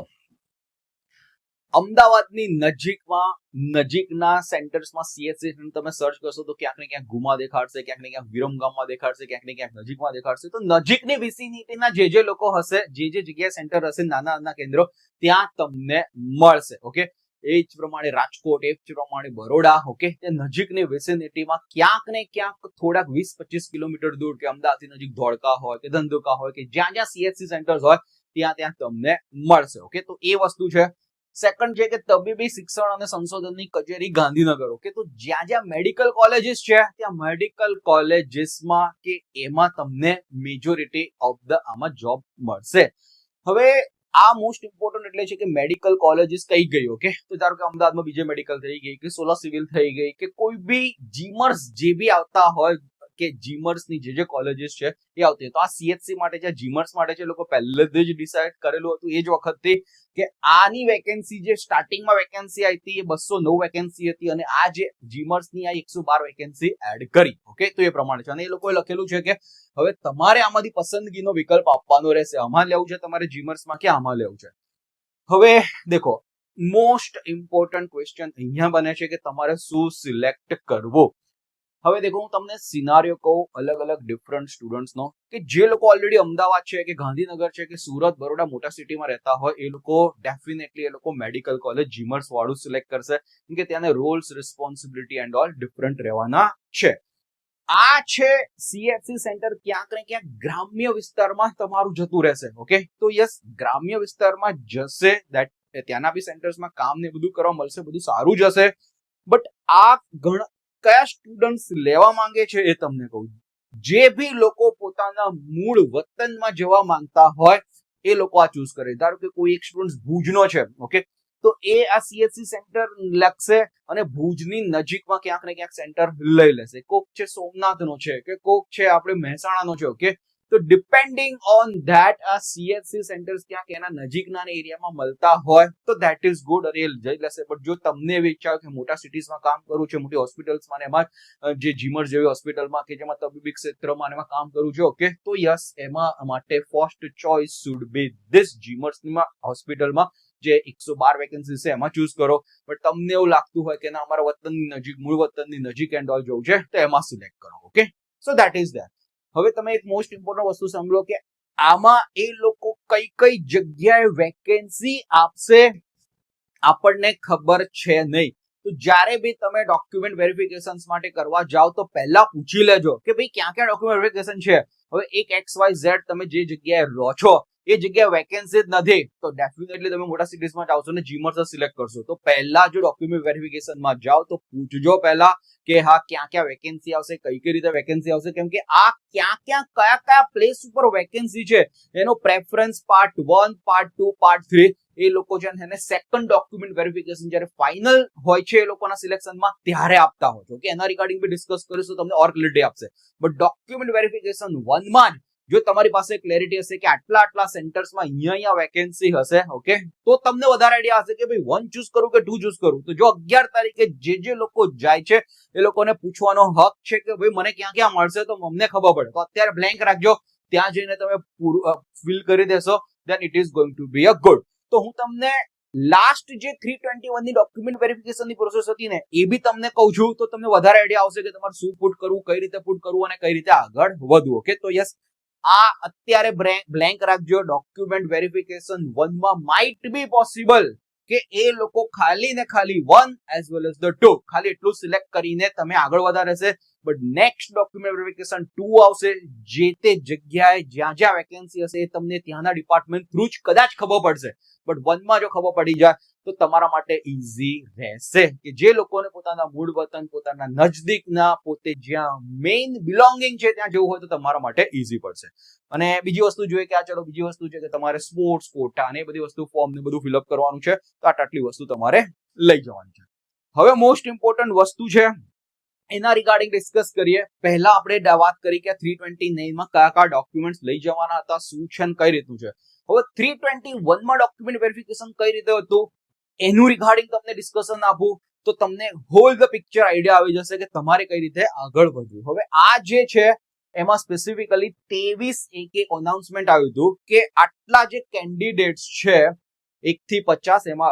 અમદાવાદની નજીકના સેન્ટર્સમાં CHC તમે સર્ચ કરશો તો ક્યાંક ને ક્યાંક ગુમા દેખાડશે, ક્યાંક ને ક્યાંક વિરમગામમાં દેખાડશે, ક્યાંક ને ક્યાંક નજીકમાં દેખાડશે. તો નજીકની વિસિનિટીના જે લોકો હશે, જે જગ્યાએ સેન્ટર હશે, નાના કેન્દ્રો, ત્યાં તમને મળશે. ઓકે, એ જ પ્રમાણે રાજકોટ, એ જ પ્રમાણે બરોડા. ઓકે, તે નજીકની વિસિનિટીમાં ક્યાંક ને ક્યાંક થોડાક 20-25 કિલોમીટર દૂર કે અમદાવાદથી નજીક ધોળકા હોય કે ધંધુકા હોય કે જ્યાં CHC સેન્ટર્સ હોય ત્યાં તમને મળશે. ઓકે, તો એ વસ્તુ છે. સેકન્ડ છે કે તબીબી શિક્ષણ અને સંશોધનની કચેરી ગાંધીનગર. ઓકે, તો જ્યાં મેડિકલ કોલેજીસ છે ત્યાં મેડિકલ કોલેજીસમાં કે એમાં તમને મેજોરિટી ઓફ ધ આમાં જોબ મળશે. હવે આ મોસ્ટ ઇમ્પોર્ટન્ટ એટલે છે કે મેડિકલ કોલેજીસ કઈ ગઈ. ઓકે, તો ધારો કે અમદાવાદમાં બીજે મેડિકલ થઈ ગઈ કે સોલા સિવિલ થઈ ગઈ કે કોઈ બી જીમર્સ જે બી આવતા હોય કે જીમર્સની જે કોલેજીસ છે એ આવતી હોય, તો આ CHC માટે છે, જીમર્સ માટે છે, લોકો પહેલેથી જ ડિસાઇડ કરેલું હતું એ જ વખતથી કે આની વેકેન્સી જે સ્ટાર્ટિંગમાં વેકેન્સી આવી હતી એ 209 વેકેન્સી હતી, અને આ જે જીમર્સની આ 112 વેકેન્સી એડ કરી. ઓકે, તો એ પ્રમાણે છે. અને એ લોકોએ લખેલું છે કે હવે તમારે આમાંથી પસંદગીનો વિકલ્પ આપવાનો રહેશે, આમાં લેવું છે તમારે જીમર્સમાં કે આમાં લેવું છે. હવે દેખો, મોસ્ટ ઇમ્પોર્ટન્ટ ક્વેશ્ચન અહીંયા બને છે કે તમારે શું સિલેક્ટ કરવું. હવે દેખો, હું તમને સિનારિયો કહું અલગ ડિફરન્ટ સ્ટુડન્ટ્સનો, કે જે લોકો ઓલરેડી અમદાવાદ છે કે ગાંધીનગર છે કે સુરત, બરોડા મોટા સિટીમાં રહેતા હોય, એ લોકો ડેફિનેટલી એ લોકો મેડિકલ કોલેજ જીમર્સ વાળું સિલેક્ટ કરશે, કેમ કે ત્યાંના Rolls, responsibility and all different રહેવાના છે. આ છે CHC સેન્ટર ક્યાંક ને ક્યાંક ગ્રામ્ય વિસ્તારમાં તમારું જતું રહેશે. ઓકે, તો યસ, ગ્રામ્ય વિસ્તારમાં જશે, દેટ ત્યાંના બી સેન્ટર્સમાં કામ ને બધું કરવા મળશે, બધું સારું જશે. બટ આ કયા સ્ટુડન્ટ્સ લેવા માંગે છે એ તમને કહું. જે બી લોકો પોતાના મૂળ વતનમાં જવા માંગતા હોય એ લોકો આ ચૂઝ કરે. ધારો કે કોઈ એક સ્ટુડન્ટ ભુજનો છે, ઓકે, તો એ આ CHC સેન્ટર લખશે અને ભુજની નજીકમાં ક્યાંક ને ક્યાંક સેન્ટર લઈ લેશે. કોક છે સોમનાથનો છે કે કોક છે આપણે મહેસાણાનો છે. ઓકે, તો ડિપેન્ડિંગ ઓન ધેટ આ CHC સેન્ટર્સ ક્યાંક એના નજીકના એરિયામાં મળતા હોય તો ધેટ ઇઝ ગુડ અને એ જઈ લેશે. બટ જો તમને એવી ઈચ્છા હોય કે મોટા સિટીઝમાં કામ કરવું છે, મોટી હોસ્પિટલ્સમાં ને એમાં જે જીમર જેવી હોસ્પિટલમાં કે જેમાં તબીબી ક્ષેત્રમાં એમાં કામ કરવું છે, ઓકે, તો યસ, એમાં માટે first choice should be this જીમર્સમાં હોસ્પિટલમાં જે 112 વેકેન્સી છે એમાં ચૂઝ કરો. બટ તમને એવું લાગતું હોય કે ના અમારા વતનની નજીક, મૂળ વતનની નજીક એન્ડ ઓલ જવું છે, તો એમાં સિલેક્ટ કરો. Okay, so that is that. હવે તમે એક મોસ્ટ ઇમ્પોર્ટન્ટ વસ્તુ સાંભળો કે આમાં એ લોકો કઈ કઈ જગ્યાએ વેકેન્સી આપશે આપણને ખબર છે નહીં. તો જ્યારે બી તમે ડોક્યુમેન્ટ વેરિફિકેશન માટે કરવા જાઓ તો પહેલા પૂછી લેજો કે ભાઈ ક્યાં ક્યાં ડોક્યુમેન્ટ વેરિફિકેશન છે. હવે એક XYZ તમે જે જગ્યાએ રહો છો એ જગ્યાએ વેકેન્સી જ નથી તો ડેફિનેટલી તમે મોટા સિટીઝમાં જાઓ છો ને જીમર્સ જ સિલેક્ટ કરશો. તો પહેલા જો ડોક્યુમેન્ટ વેરિફિકેશનમાં જાઓ તો પૂછજો પહેલા કે હા ક્યાં ક્યાં વેકેન્સી આવશે, કઈ કઈ રીતે વેકેન્સી આવશે, કેમ કે આ ક્યાં ક્યાં કયા કયા પ્લેસ ઉપર વેકેન્સી છે એનો પ્રેફરન્સ પાર્ટ 1, પાર્ટ 2, પાર્ટ 3 એ લોકો છે ને સેકન્ડ ડોક્યુમેન્ટ વેરિફિકેશન જ્યારે ફાઇનલ હોય છે એ લોકોના સિલેક્શનમાં ત્યારે આપતા હોય છે. ઓકે, એના રિગાર્ડિંગ બી ડિસ્કસ કરીશું, તમને ઓર ક્લિયરિટી આપશે. બટ ડોક્યુમેન્ટ વેરિફિકેશન 1 માં જ જો તમારી પાસે ક્લેરિટી હશે કે આટલા સેન્ટર્સમાં અહીંયા વેકેન્સી હશે, ઓકે, તો તમને વધારે આઈડિયા હશે કે ભાઈ 1 ચૂઝ કરું કે 2 ચૂઝ કરું. તો જો 11 તારીખે જે લોકો જાય છે એ લોકોને પૂછવાનો હક છે કે ભાઈ મને ક્યાં ક્યાં મળશે તો અમને ખબર પડે. તો અત્યારે બ્લેન્ક રાખજો, ત્યાં જઈને તમે ફિલ કરી દેશો, then it is going to be a good. તો હું તમને લાસ્ટ જે 321 ની ડોક્યુમેન્ટ વેરિફિકેશનની પ્રોસેસ હતી ને એ બી તમને કહું છું તો તમને વધારે આઈડિયા આવશે કે તમારે શું પુટ કરવું, કઈ રીતે પુટ કરવું અને કઈ રીતે આગળ વધવું. ઓકે, તો યસ, આ અત્યારે બ્લેન્ક રાખજો. ડોક્યુમેન્ટ વેરિફિકેશન 1 માં માઇટ બી પોસિબલ કે એ લોકો ખાલી ને ખાલી 1 એઝ વેલ એઝ ધ 2 ખાલી એટલું સિલેક્ટ કરીને તમે આગળ વધા રહેશે. બટ નેક્સ્ટ ડોક્યુમેન્ટ વેરિફિકેશન 2 આવશે, જે તે જગ્યાએ જ્યાં જ્યાં વેકેન્સી હશે એ તમને ત્યાંના ડિપાર્ટમેન્ટ થ્રુ જ કદાચ ખબર પડશે. બટ 1 માં જો ખબર પડી જાય તો તમારા માટે ઈઝી રહેશે કે જે લોકોને પોતાના મૂળ વતન, પોતાના નજદીકના, પોતે જ્યાં મેઇન બિલોંગિંગ છે ત્યાં જવું હોય તો તમારા માટે ઈઝી પડશે. અને બીજી વસ્તુ જોઈએ કે ચલો બીજી વસ્તુ છે કે તમારે સ્પોર્ટ્સ કોટા અને એ બધી વસ્તુ ફોર્મ ને બધું ફિલઅપ કરવાનું છે, તો આટલી વસ્તુ તમારે લઈ જવાની છે. હવે મોસ્ટ ઇમ્પોર્ટન્ટ વસ્તુ છે એના રિગાર્ડિંગ ડિસ્કસ કરીએ. પહેલા આપણે વાત કરી કે 329 માં કયા કયા ડોક્યુમેન્ટ્સ લઈ જવાના હતા, શું છે અને કઈ રીતનું છે. હવે 321 માં ડોક્યુમેન્ટ વેરિફિકેશન કઈ રીતે હતું એનું રિગાર્ડિંગ તમને ડિસ્કશન આપું તો તમને હોલ ધ પિક્ચર આઈડિયા આવી જશે કે તમારે કઈ રીતે આગળ વધવું. હવે આ જે છે એમાં સ્પેસિફિકલી 23 એક અનાઉન્સમેન્ટ આવ્યું હતું કે આટલા જે કેન્ડિડેટ્સ છે 1 થી 50 એમાં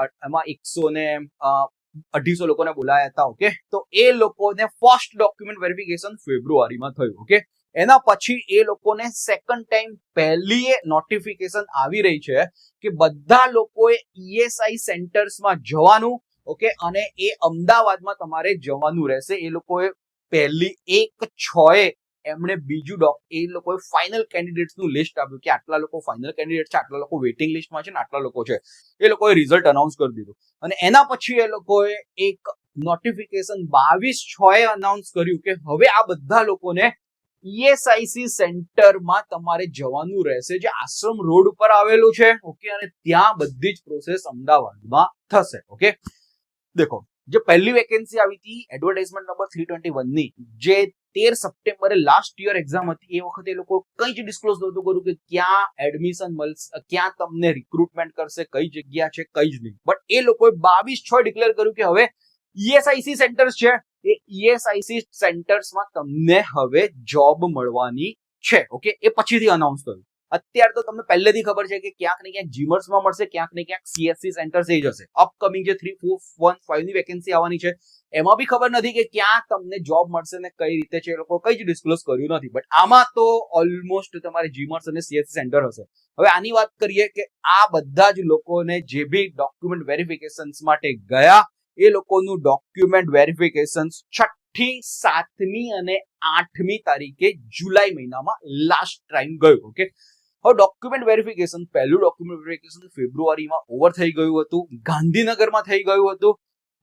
100 લોકોને બોલાયા હતા. ઓકે, તો એ લોકોને ફર્સ્ટ ડોક્યુમેન્ટ વેરિફિકેશન ફેબ્રુઆરીમાં થયું. ઓકે, એના પછી એ લોકોને સેકન્ડ ટાઈમ પહેલી નોટિફિકેશન આવી રહી છે કે બધા લોકોએ ESI સેન્ટર્સમાં જવાનું. ઓકે, અને એ અમદાવાદમાં તમારે જવાનું રહેશે. એ લોકોએ પહેલી 1/6 એમણે બીજું એ લોકોએ ફાઇનલ કેન્ડિડેટ્સનું લિસ્ટ આપ્યું કે આટલા લોકો ફાઇનલ કેન્ડિડેટ છે, આટલા લોકો વેઇટિંગ લિસ્ટમાં છે ને આટલા લોકો છે. એ લોકોએ રિઝલ્ટ અનાઉન્સ કરી દીધું અને એના પછી એ લોકોએ એક નોટિફિકેશન 22/6 અનાઉન્સ કર્યું કે હવે આ બધા લોકોને ESIC સેન્ટરમાં તમારે જવાનું રહેશે જે આશ્રમ રોડ ઉપર આવેલું છે. ઓકે, અને ત્યાં બધી જ પ્રોસેસ અમદાવાદમાં થશે. ઓકે, દેખો જે પહેલી વેકેન્સી આવી હતી એડવર્ટાઇઝમેન્ટ નંબર 321 ની જે 13 સપ્ટેમ્બરે લાસ્ટ યર એક્ઝામ હતી એ વખતે એ લોકો કઈ જ ડિસ્ક્લોઝ નહોતું કર્યું કે ક્યાં એડમિશન મળશે, ક્યાં તમને રિક્રુટમેન્ટ કરશે, કઈ જગ્યા છે, કઈ જ નહીં. બટ એ લોકોએ 22/6 ડિક્લેર કર્યું કે હવે ESIC સેન્ટર્સ છે એ ESIC સેન્ટર્સમાં તમને હવે જોબ મળવાની છે. ઓકે, એ પછીથી અનાઉન્સ કર્યું. અત્યારે તો તમને પહેલેથી ખબર છે કે ક્યાંક ને ક્યાંક જીમર્સમાં મળશે, ક્યાંક ને ક્યાંક CSC સેન્ટર થઈ જશે. અપકમિંગ જે 3, 4, 1, 5 ની વેકેન્સી આવવાની છે એમાં બી ખબર નથી કે ક્યાં તમને જોબ મળશે ને કઈ રીતે છે, એ લોકો કઈ જ ડિસ્ક્લોઝ કર્યું નથી. બટ આમાં તો ઓલમોસ્ટ તમારે જીમર્સ અને CSC સેન્ટર હશે. હવે આની વાત કરીએ કે આ બધા જ લોકોને જે બી ડોક્યુમેન્ટ વેરિફિકેશન માટે ગયા એ લોકોનું ડોક્યુમેન્ટ વેરિફિકેશન 6ઠી, 7મી અને 8મી તારીખે જુલાઈ મહિનામાં લાસ્ટ ટાઈમ ગયું. ઓકે, હવે ડોક્યુમેન્ટ વેરિફિકેશન પહેલું ડોક્યુમેન્ટ વેરિફિકેશન ફેબ્રુઆરીમાં ઓવર થઈ ગયું હતું, ગાંધીનગરમાં થઈ ગયું હતું,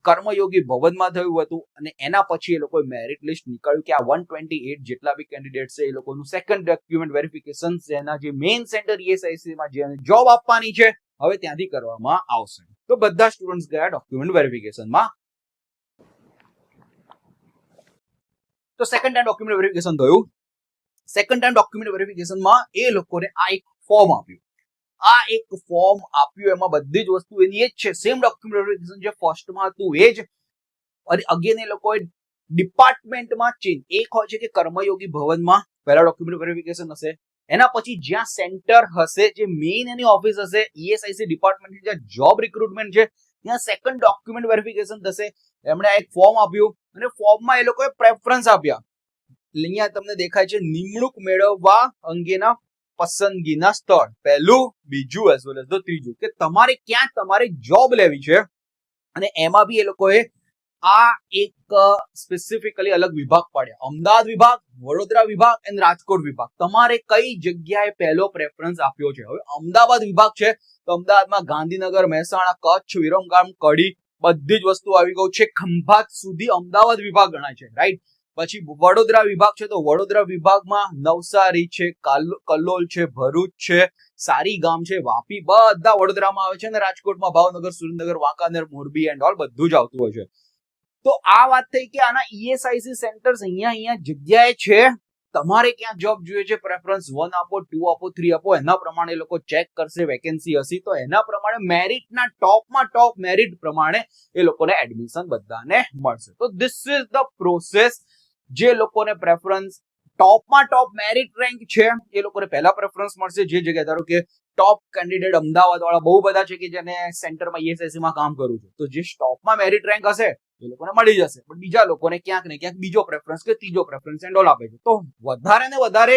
કર્મયોગી ભવનમાં થયું હતું અને એના પછી એ લોકોએ મેરિટ લિસ્ટ નીકળ્યું કે આ 128 જેટલા બી કેન્ડિડેટ છે એ લોકોનું સેકન્ડ ડોક્યુમેન્ટ વેરિફિકેશન એના જે મેઇન સેન્ટર ESIC માં જે જોબ આપવાની છે હવે ત્યાંથી કરવામાં આવશે. તો બધા સ્ટુડન્ટ્સ ગયા ડોક્યુમેન્ટ વેરિફિકેશનમાં. તો સેકન્ડ ટાઈમ ડોક્યુમેન્ટ વેરિફિકેશન થયું. સેકન્ડ ટાઈમ ડોક્યુમેન્ટ વેરિફિકેશનમાં એ લોકોને આ એક ફોર્મ આપ્યું એમાં બધી જ વસ્તુ એની એ જ છે, સેમ ડોક્યુમેન્ટ વેરિફિકેશન જે ફર્સ્ટમાં હતું એ જ, અને અગેન એ લોકોએ ડિપાર્ટમેન્ટમાં ચેન્જ, એક હોય છે કે કર્મયોગી ભવનમાં પહેલા ડોક્યુમેન્ટ વેરિફિકેશન હશે, એના પછી જ્યાં સેન્ટર હશે, જે મેઇન એની ઓફિસ હશે, ઈએસઆઈસી ડિપાર્ટમેન્ટ જ્યાં જોબ રિક્રુટમેન્ટ છે, ત્યાં સેકન્ડ ડોક્યુમેન્ટ વેરિફિકેશન થશે. એમણે એક ફોર્મ આપ્યું અને ફોર્મમાં એ લોકોએ પ્રેફરન્સ આપ્યા. અહીંયા તમને દેખાય છે નિમણૂક મેળવવા અંગેના પસંદગીના સ્થળ, પહેલું, બીજું એઝ વેલ એઝ ધ ત્રીજું, કે તમારે ક્યાં તમારે જોબ લેવી છે. અને એમાં બી એ લોકોએ આ એક સ્પેસિફિકલી અલગ વિભાગ પાડ્યા, અમદાવાદ વિભાગ, વડોદરા વિભાગ અને રાજકોટ વિભાગ. તમારે કઈ જગ્યાએ પહેલો પ્રેફરન્સ આપ્યો છે. હવે અમદાવાદ વિભાગ છે તો અમદાવાદમાં ગાંધીનગર, મહેસાણા, કચ્છ, વિરમગામ, કડી બધી જ વસ્તુ આવી ગયું છે, ખંભાત સુધી અમદાવાદ વિભાગ ગણાય છે, રાઈટ. પછી વડોદરા વિભાગ છે તો વડોદરા વિભાગમાં નવસારી છે, કલોલ છે, ભરૂચ છે, સારીગામ છે, વાપી બધા વડોદરામાં આવે છે, અને રાજકોટમાં ભાવનગર, સુરેન્દ્રનગર, વાંકાનેર, મોરબી એન્ડ ઓલ બધું જ આવતું હોય છે. તો આ વાત થઈ કે આના ઈએસઆઈસી સેન્ટર્સ અહીંયા જગ્યાએ છે. તમારે ક્યાં જોબ જોઈએ છે, પ્રેફરન્સ 1 આપો, 2 આપો, 3 આપો, એના પ્રમાણે લોકો ચેક કરશે. વેકેન્સી હશે તો એના પ્રમાણે મેરિટના ટોપ મેરિટ પ્રમાણે એ લોકોને એડમિશન બધાને મળશે. તો ધીસ ઇઝ ધ પ્રોસેસ. જે લોકોને પ્રેફરન્સ ટોપ મેરિટ રેન્ક છે એ લોકોને પહેલા પ્રેફરન્સ મળશે. જે જગ્યાએ ધારો કે ટોપ કેન્ડિડેટ અમદાવાદ વાળા બહુ બધા છે કે જેને સેન્ટરમાં ઈએસઆઈસી માં કામ કરવું છે, તો જે ટોપમાં મેરિટ રેન્ક હશે એ લોકોને મળી જશે. પણ બીજા લોકોને ક્યાંક ને ક્યાંક બીજો પ્રેફરન્સ કે ત્રીજો પ્રેફરન્સ એન્ડ ઓલ આપે છે. તો વધારે ને વધારે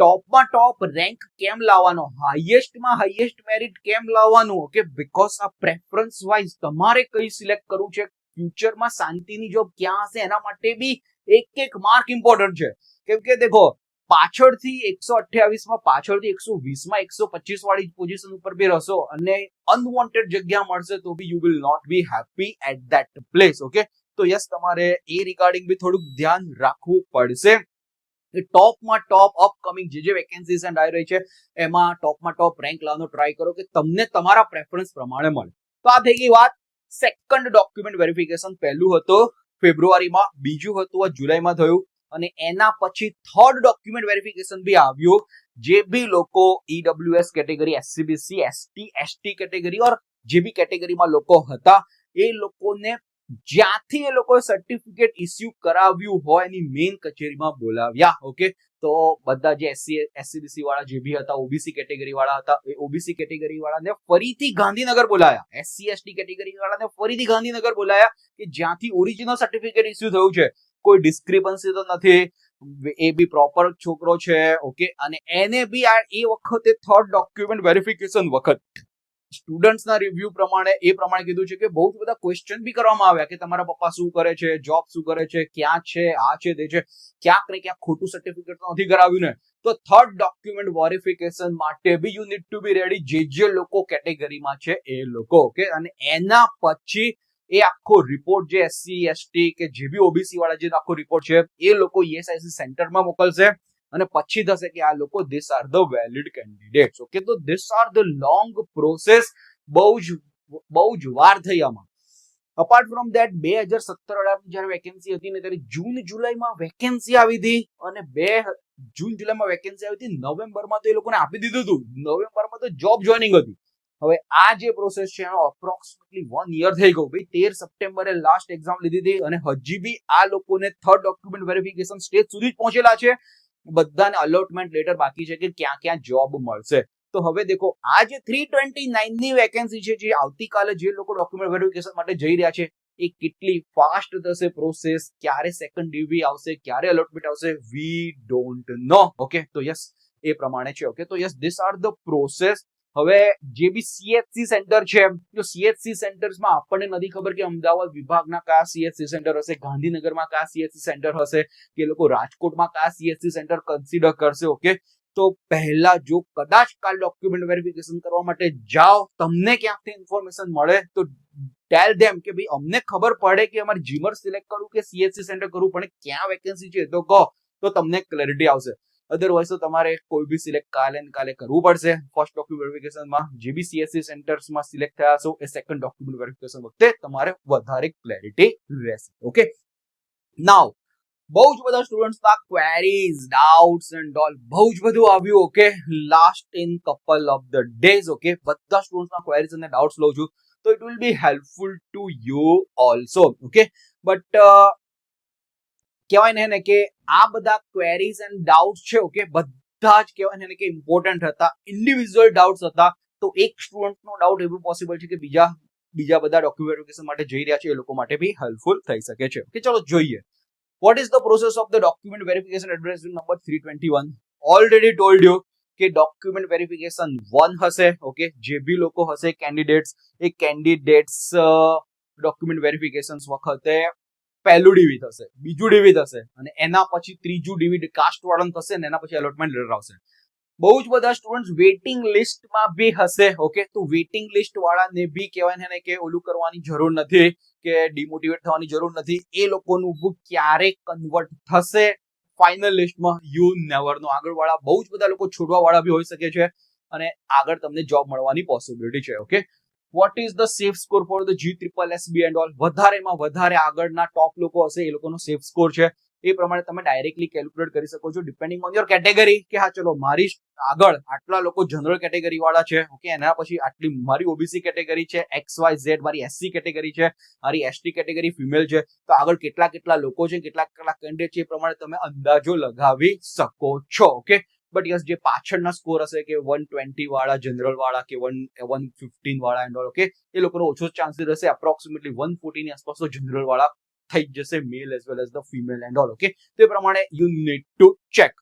ટોપમાં ટોપ રેન્ક કેમ લાવવાનો, હાઈએસ્ટમાં હાઈએસ્ટ મેરિટ કેમ લાવવાનું, ઓકે, બીકોઝ આ પ્રેફરન્સ વાઇઝ તમારે કઈ સિલેક્ટ કરવું છે, ફ્યુચરમાં શાંતિની જોબ ક્યાં હશે, એના માટે બી એક માર્ક ઇમ્પોર્ટન્ટ છે. કેમ કે દેખો, પાછળથી 128 માં, પાછળથી 120 માં, 125 વાળી પોઝિશન ઉપર બી રહેશો અને અનવોન્ટેડ જગ્યા મળશે તો બી you will not be happy at that place. Okay, તો યસ, તમારે એ રિગાર્ડિંગ બી થોડુંક ધ્યાન રાખવું પડશે. ટોપમાં ટોપ અપકમિંગ જે વેકેન્સીઝ આવી રહી છે એમાં ટોપમાં ટોપ રેન્ક લાવવાનો ટ્રાય કરો કે તમને તમારા પ્રેફરન્સ પ્રમાણે મળે. તો આ થઈ ગઈ વાત સેકન્ડ ડોક્યુમેન્ટ વેરિફિકેશન. પહેલું હતું ફેબ્રુઆરીમાં, બીજું હતું આ જુલાઈમાં થયું, અને એના પછી થર્ડ ડોક્યુમેન્ટ વેરિફિકેશન બી આવ્યું. જે બી લોકો EWS category, SCBC, ST category or જે બી કેટેગરીમાં લોકો હતા એ લોકોને જ્યાંથી એ લોકોએ સર્ટિફિકેટ ઇસ્યુ કરાવ્યું હોય એની મેઇન કચેરીમાં બોલાવ્યા. ઓકે, તો બધા જે એસસીબીસી વાળા જે બી હતા, ઓબીસી કેટેગરી વાળા હતા, એ ઓબીસી કેટેગરી વાળાને ફરીથી ગાંધીનગર બોલાયા. એસસી એસટી કેટેગરી વાળાને ફરીથી ગાંધીનગર બોલાયા કે જ્યાંથી ઓરિજિનલ સર્ટિફિકેટ ઇસ્યુ થયું છે. કોઈ ડિસ્ક્રિપન્સી તો નથી, એ બી પ્રોપર છોકરો છે. ઓકે, અને એને બી આ એ વખતે થર્ડ ડોક્યુમેન્ટ વેરિફિકેશન વખત સ્ટુડન્ટ્સના રિવ્યુ પ્રમાણે એ પ્રમાણે કીધું છે કે બહુ જ બધા ક્વેશ્ચન બી કરવામાં આવ્યા કે તમારા પપ્પા શું કરે છે, જોબ શું કરે છે, ક્યાં છે, આ છે, તે છે, ક્યાંક ને ક્યાંક ખોટું સર્ટિફિકેટ તો નથી કરાવ્યું ને. તો થર્ડ ડોક્યુમેન્ટ વેરિફિકેશન માટે બી you need to be ready. જે લોકો કેટેગરીમાં છે એ લોકો. ઓકે, અને એના પછી એ આખો રિપોર્ટ જે એસસી એસટી કે જે બી ઓબીસી વાળા જે આખો રિપોર્ટ છે એ લોકો ઈએસઆઈસી સેન્ટરમાં મોકલશે, અને પછી થશે કે આ લોકો this are the valid candidates. Okay, તો this are the long process. બહુ જ વાર થઈ આમાં. અપાર્ટ ફ્રોમ ધેટ 2017-18 જયારે વેકેન્સી હતી ને ત્યારે જૂન જુલાઈમાં વેકેન્સી આવી હતી, અને જૂન જુલાઈમાં વેકેન્સી આવી હતી, નવેમ્બરમાં તો એ લોકોને આપી દીધું હતું, નવેમ્બરમાં તો જોબ જોઈનિંગ હતી. હવે આ જે પ્રોસેસ છે એનો અપ્રોક્સિમેટલી 1 યર થઈ ગયું. ભાઈ 13 સપ્ટેમ્બરે લાસ્ટ એક્ઝામ લીધી હતી અને હજી બી આ લોકોને થર્ડ ડોક્યુમેન્ટ વેરિફિકેશન સ્ટેજ સુધી જ પહોંચેલા છે. બધાને અલોટમેન્ટ લેટર બાકી છે કે ક્યાં ક્યાં જોબ મળશે. તો હવે દેખો, આ જે 329 ની વેકેન્સી છે, જે આવતીકાલે જે લોકો ડોક્યુમેન્ટ વેરિફિકેશન માટે જઈ રહ્યા છે, એ કેટલી ફાસ્ટ થશે પ્રોસેસ, ક્યારે સેકન્ડ ડીવી આવશે, ક્યારે અલોટમેન્ટ આવશે, વી ડોન્ટ નો. ઓકે, તો યસ, એ પ્રમાણે છે. ઓકે, તો yes, this are the process. હવે જે બી સીએચસી સેન્ટર છે, તો સીએચસી સેન્ટર્સમાં આપણને નથી ખબર કે અમદાવાદ વિભાગના કયા સીએચસી સેન્ટર હશે, ગાંધીનગરમાં કયા સીએચસી સેન્ટર હશે, કે લોકો રાજકોટમાં કયા સીએચસી સેન્ટર કન્સિડર કરશે. ઓકે, તો પહેલા જો કદાચ કાલ ડોક્યુમેન્ટ વેરિફિકેશન કરવા માટે જાઓ, તમને ક્યાંકથી ઇન્ફોર્મેશન મળે તો ટેલ ધેમ કે ભાઈ અમને ખબર પડે કે અમારે જીમર સિલેક્ટ કરવું કે સીએચસી સેન્ટર કરવું, પણ ક્યાં વેકેન્સી છે તો કહો, તો તમને ક્લેરિટી આવશે. અધરવાઇઝ તો તમારે કોઈ બી સિલેક્ટ કાલે કરવું પડશે. ફર્સ્ટ ડોક્યુમેન્ટ વેરિફિકેશનમાં જે બી સીએસસી સેન્ટર્સમાં સિલેક્ટ થયા છો એ સેકન્ડ ડોક્યુમેન્ટ વેરિફિકેશન વખતે તમારે વધારે ક્લેરિટી રહેશે. ઓકે, નાઉ બહુ જ બધા સ્ટુડન્ટ્સના ક્વેરીઝ, ડાઉટ્સ એન્ડ ઓલ બહુ જ બધું આવ્યું. Okay, last in couple of the days. Okay, બધા સ્ટુડન્ટ્સના ક્વેરીઝ અને ડાઉટ્સ લઉં છું, તો it will be helpful to you also. Okay, but કહેવાય ને કે આ બધા ક્વેરીઝ એન્ડ ડાઉટ્સ છે, ઓકે, બધા જ કહેવાય ને કે ઇમ્પોર્ટન્ટ હતા, ઇન્ડિવિજ્યુઅલ ડાઉટ્સ હતા. તો એક સ્ટુડન્ટનો ડાઉટ એવું પોસિબલ છે કે બીજા બધા ડોક્યુમેન્ટ વેરિફિકેશન માટે જઈ રહ્યા છે એ લોકો માટે બી હેલ્પફુલ થઈ શકે છે. ઓકે, ચલો જોઈએ. What is the process of the document verification advertisement number 321? Already told you કે document verification 1 હશે. ઓકે, જે બી લોકો હશે કેન્ડિડેટ્સ, એ કેન્ડિડેટ્સ ડોક્યુમેન્ટ વેરિફિકેશન વખતે પહેલું ડીવી થશે, બીજું ડીવી થશે, અને એના પછી ત્રીજું ડીવી કાસ્ટ વાળાનું થશે, અને એના પછી એલોટમેન્ટ લેટર આવશે. બહુ જ બધા સ્ટુડન્ટ્સ વેઇટિંગ લિસ્ટમાં બી હશે. ઓકે, તો વેઇટિંગ લિસ્ટ વાળાને બી કહેવાય ને કે ઓલું કરવાની જરૂર નથી, કે ડિમોટિવેટ થવાની જરૂર નથી. એ લોકોનું બુક ક્યારે કન્વર્ટ થશે ફાઇનલ લિસ્ટમાં, યુ નેવર નો. આગળ વાળા બહુ જ બધા લોકો છોડવા વાળા બી હોઈ શકે છે, અને આગળ તમને જોબ મળવાની પોસિબિલિટી છે. Okay, what is the safe score for the GSSB and all? વધારેમાં વધારે આગળના ટોપ લોકો હશે એ લોકોનો સેફ સ્કોર છે. એ પ્રમાણે તમે ડાયરેક્ટલી કેલ્ક્યુલેટ કરી શકો છો ડિપેન્ડિંગ ઓન યોર કેટેગરી, કે હા ચલો મારી આગળ આટલા લોકો જનરલ કેટેગરી વાળા છે. ઓકે, એના પછી આટલી મારી ઓબીસી કેટેગરી છે, XYZ મારી SC કેટેગરી છે, મારી ST કેટેગરી ફિમેલ છે, તો આગળ કેટલા લોકો છે, કેટલા કેન્ડિડેટ છે, એ પ્રમાણે તમે અંદાજો લગાવી શકો છો. ઓકે, બટ યસ, જે પાછળના સ્કોર હશે કે 120 વાળા જનરલ વાળા કે 115 વાળા એન્ડ ઓલ, ઓકે, એ લોકોનો ઓછો ચાન્સીસ રહેશે. એપ્રોક્સિમેટલી 140 ની આસપાસ તો જનરલ વાળા થઈ જશે, male as well as the female and all. Okay, તો એ પ્રમાણે you need to check.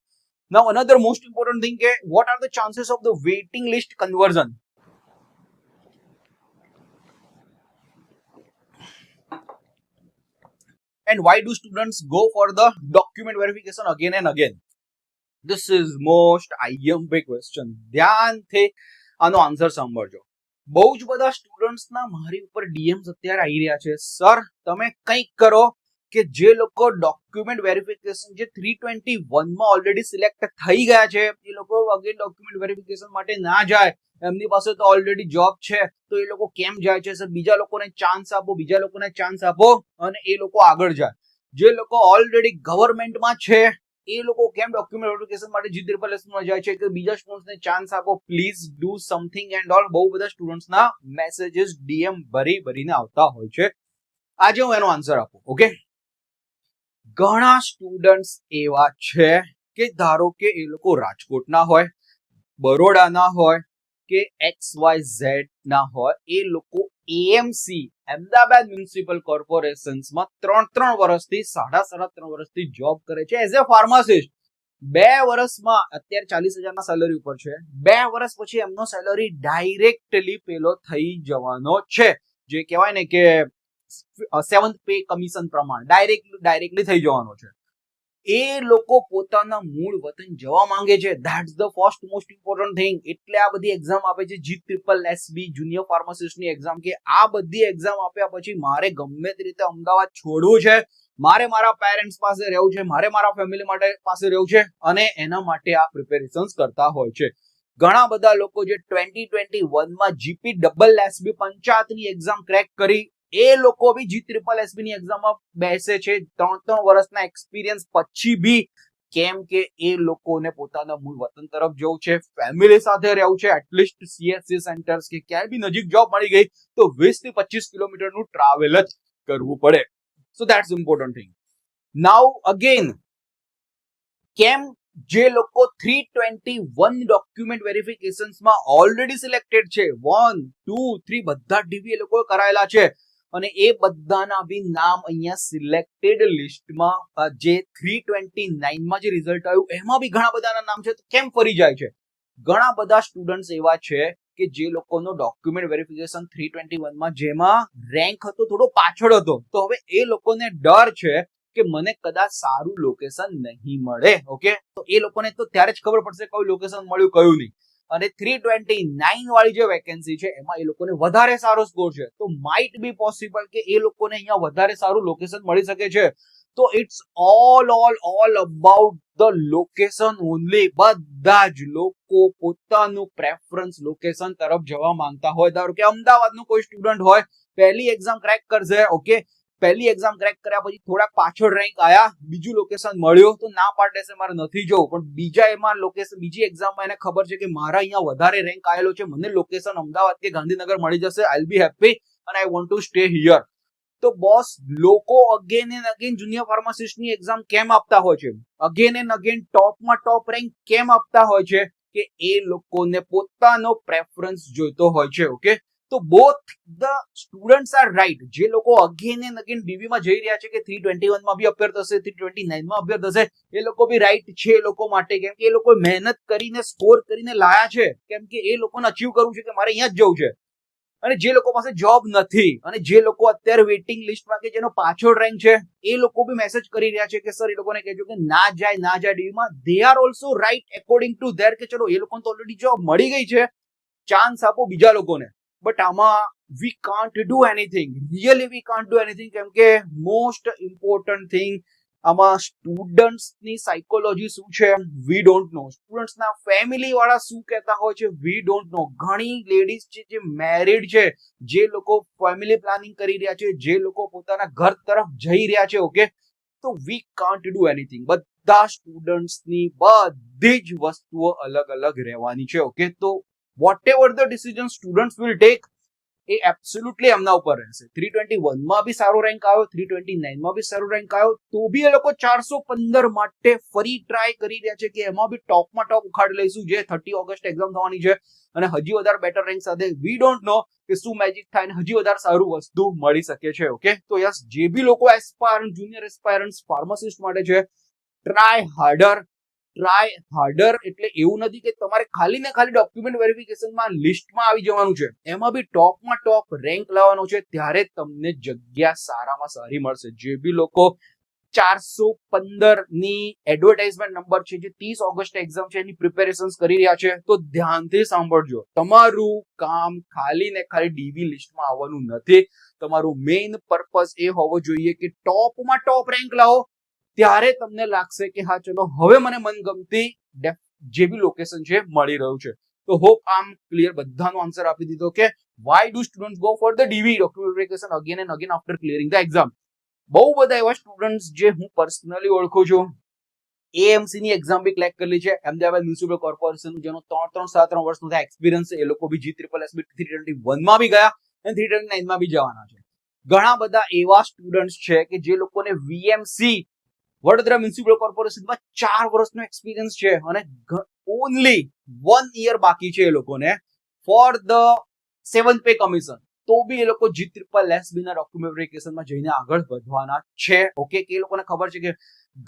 Now another most important thing ke what are the chances of the waiting list conversion? And why do students go for the document verification again and again? This is most IMP question. ધ્યાનથી આનો answer સાંભળજો. બહુ જ બધા સ્ટુડન્ટ્સના મારી ઉપર DMs અત્યારે આવી રહ્યા છે, સર તમે કંઈક કરો કે જે લોકો ડોક્યુમેન્ટ વેરિફિકેશન જે 321 માં ઓલરેડી સિલેક્ટ થઈ ગયા છે એ લોકો અગેન ડોક્યુમેન્ટ વેરિફિકેશન માટે ના જાય. એમની પાસે તો ઓલરેડી જોબ છે, તો એ લોકો કેમ જાય છે? સર બીજા લોકોને ચાન્સ આપો, અને એ લોકો આગળ જાય. જે લોકો ઓલરેડી ગવર્મેન્ટમાં છે એ લોકો કેમ ડોક્યુમેન્ટ વેરિફિકેશન માટે GSSB માં જાય છે? કે બીજા સ્ટુડન્ટ્સને ચાન્સ આપો, please do something and all. બહુ બધા સ્ટુડન્ટ્સના મેસેजेस ડીએમ ભરીને આવતા હોય છે. આજે હું એનો આન્સર આપું. ઓકે, ઘણા સ્ટુડન્ટ્સ એવા છે કે ધારો કે એ લોકો રાજકોટના હોય, બરોડાના હોય કે XYZ ના હોય, એ લોકો AMC અમદાવાદ મ્યુનિસિપલ કોર્પોરેશન્સમાં 3 વર્ષથી 3.5 વર્ષથી જોબ કરે છે એઝ એ ફાર્માસિસ્ટ. 2 વર્ષમાં અત્યારે 40,000 ના સેલરી ઉપર છે. 2 વર્ષ પછી એમનો સેલરી ડાયરેક્ટલી પેલો થઈ જવાનો છે, જે કહેવાય ને કે 7th પે કમિશન પ્રમાણે ડાયરેક્ટલી થઈ જવાનો છે. એ લોકો પોતાના મૂળ વતન જવા માંગે છે. That's the first most important thing. એટલે આ બધી એક્ઝામ આપે છે, GSSB જુનિયર ફાર્માસિસ્ટની એક્ઝામ, કે આ બધી એક્ઝામ આપ્યા પછી મારે ગમે તે રીતે અમદાવાદ છોડવું છે, મારે મારા પેરેન્ટ્સ પાસે રહેવું છે, મારે મારા ફેમિલી માટે પાસે રહેવું છે, અને એના માટે આ પ્રિપેરેશન્સ કરતા હોય છે. ઘણા બધા લોકો જે 2021 માં GPSSB પંચાયતની એક્ઝામ ક્રેક કરી, એ લોકો બી GSSB ની એક્ઝામમાં બેસે છે 3 વર્ષના એક્સપિરિયન્સ પછી બી. કેમ કે એ લોકોને પોતાના મૂળ વતન તરફ જવું છે, ફેમિલી સાથે રહેવું છે. એટલીસ્ટ CSC સેન્ટર્સ કે ક્યાંય બી નજીક જોબ મળી ગઈ તો 20 થી 25 કિલોમીટરનું ટ્રાવેલ જ કરવું પડે. સો that's important thing. Now again, કેમ જે લોકો 321 ડોક્યુમેન્ટ વેરિફિકેશન્સમાં ઓલરેડી સિલેક્ટેડ છે, 1, 2, 3 બધા ડીવી એ લોકો કરાયેલા છે, અને એ બધાના બી નામ અહીંયા સિલેક્ટેડ લિસ્ટમાં જે 329 માં જે રિઝલ્ટ આવ્યું એમાં બી ઘણા બધાના નામ છે, તો કેમ ફરી જાય છે? ઘણા બધા સ્ટુડન્ટ્સ એવા છે કે જે લોકોનો ડોક્યુમેન્ટ વેરિફિકેશન 321 માં જેમાં રેન્ક હતો થોડો પાછળ હતો, તો હવે એ લોકોને ડર છે કે મને કદાચ સારું લોકેશન નહીં મળે. ઓકે, તો એ લોકોને તો ત્યારે જ ખબર પડશે કયું લોકેશન મળ્યું કયું નહીં. અને 329 વાળી જે વેકેન્સી છે એમાં એ લોકોને વધારે સારો સ્કોર છે, તો માઇટ બી પોસિબલ કે એ લોકોને અહીંયા વધારે સારું લોકેશન મળી શકે છે. તો it's all about the location only. બધા જ લોકો પોતાનું પ્રેફરન્સ લોકેશન તરફ જવા માંગતા હોય. ધારો કે અમદાવાદનો કોઈ સ્ટુડન્ટ હોય, પહેલી એક્ઝામ ક્રેક કરશે, ઓકે, પહેલી એક્ઝામ ક્રેક કર્યા પછી થોડાક પાછળ રેન્ક આયા, બીજું લોકેશન મળ્યો તો ના પાડે છે મારે નથી જવું, પણ બીજા એમાં લોકેશન બીજી એક્ઝામમાં એને ખબર છે કે મારા અહીંયા વધારે રેન્ક આવેલો છે, મને લોકેશન અમદાવાદ કે ગાંધીનગર મળી જશે, આઈ વિલ બી હેપી અને I want to stay here. તો બોસ લોકો અગેન એન્ડ અગેન જુનિયર ફાર્માસિસ્ટની એક્ઝામ કેમ આપતા હોય છે, અગેન એન્ડ અગેન ટોપમાં ટોપ રેન્ક કેમ આપતા હોય છે, કે એ લોકોને પોતાનો પ્રેફરન્સ જોઈતો હોય છે. ઓકે, તો both the students are right. જે લોકો અગેન એન્ડ અગેન ડીવી માં જઈ રહ્યા છે કે 321 માં બી અપીયર થશે, 329 માં અપીયર થશે, એ લોકો બી રાઈટ છે એ લોકો માટે, કેમ કે એ લોકો મહેનત કરીને સ્કોર કરીને લાયા છે, કેમ કે એ લોકોને અચીવ કરવું છે કે મારે અહીંયા જ જવું છે. અને જે લોકો પાસે જોબ નથી અને જે લોકો અત્યારે વેઇટિંગ લિસ્ટમાં કે જેનો પાછળ રેન્ક છે, એ લોકો બી મેસેજ કરી રહ્યા છે કે સર એ લોકોને કહેજો કે ના જાય ડીવીમાં. They are also right according to their, કે ચલો એ લોકોને તો ઓલરેડી જોબ મળી ગઈ છે, ચાન્સ આપો બીજા લોકોને. બટ આમાં we can't do anything, really we can't do anything, કેમ કે મોસ્ટ ઇમ્પોર્ટન્ટ થિંગ આમાં સ્ટુડન્ટ્સની સાયકોલોજી શું છે વી ડોન્ટ નો, સ્ટુડન્ટ્સના ફેમિલી વાળા શું કહેતા હોય છે વી ડોન્ટ નો. ઘણી લેડીઝ છે જે મેરિડ છે, જે લોકો ફેમિલી પ્લાનિંગ કરી રહ્યા છે, જે લોકો પોતાના ઘર તરફ જઈ રહ્યા છે. ઓકે, તો વી કાન્ટ ડુ એનીથિંગ. બધા સ્ટુડન્ટ્સની બધી જ વસ્તુઓ અલગ અલગ રહેવાની છે. ઓકે, તો whatever the decision students will take, A absolutely એમના ઉપર રહેશે. 321 માં બી સારો રેન્ક આવ્યો, 329 માં બી સારો રેન્ક આવ્યો, તો બી એ લોકો 415 માટે ફરી ટ્રાય કરી રહ્યા છે કે એમાં બી ટોપમાં ટોપ ઉખાડી લઈશું, જે 30 ઓગસ્ટ એક્ઝામ થવાની છે, અને હજી વધારે બેટર રેન્ક સાથે વી ડોન્ટ નો કે શું મેજિક થાય ને હજી વધારે સારું વસ્તુ મળી શકે છે. ઓકે, તો યસ, જે બી લોકો એસ્પાયરન્ટ જુનિયર એસ્પાયરન્ટ ફાર્માસિસ્ટ માટે છે, ટ્રાય હાર્ડર. ટ્રાય હાર્ડર એટલે એવું નથી કે તમારે ખાલી ને ખાલી ડોક્યુમેન્ટ વેરિફિકેશનમાં લિસ્ટમાં આવી જવાનું છે, એમાં બી ટોપમાં ટોપ રેન્ક લાવવાનો છે, ત્યારે તમને જગ્યા સારામાં સારી મળશે. જે બી લોકો 415 ની એડવર્ટાઇઝમેન્ટ નંબર છે, જે 30 ઓગસ્ટ એક્ઝામ છે, એની પ્રિપેરેશન્સ કરી રહ્યા છે, તો ધ્યાનથી સાંભળજો. તમારું કામ ખાલી ને ખાલી ડીવી લિસ્ટમાં આવવાનું નથી. તમારું મેઇન પર્પસ એ હોવો જોઈએ કે ટોપમાં ટોપ રેન્ક લાવો, ત્યારે તમને લાગશે કે હા ચલો હવે મને મનગમતી જે બી લોકેશન છે મળી રહ્યું છે. તો હોપ આમ ક્લિયર બધાનો આન્સર આપી દીધો કે why do students go for the ડીવી document verification again and again after clearing the exam. બહુ બધા એવા સ્ટુડન્ટ્સ જે હું પર્સનલી ઓળખું છું, એએમસી ની એક્ઝામ બી ક્લેક કરેલી છે, અમદાવાદ મ્યુનિસિપલ કોર્પોરેશન, જેનો 3 વર્ષનો એક્સપિરિયન્સ છે, એ લોકો બી G-SSS 321 માં બી ગયા અને 329 માં બી જવાના છે. ઘણા બધા એવા સ્ટુડન્ટ્સ છે કે જે લોકોને વીએમસી વડોદરા મ્યુનિસિપલ કોર્પોરેશનમાં 4 વર્ષનો એક્સપિરિયન્સ છે અને ઓનલી 1 યર બાકી છે એ લોકોને for the 7th pay commission, તો બી એ લોકો G-SSS ના ડોક્યુમેન્ટ વેરિફિકેશનમાં જઈને આગળ વધવાના છે. ઓકે, કે એ લોકોને ખબર છે કે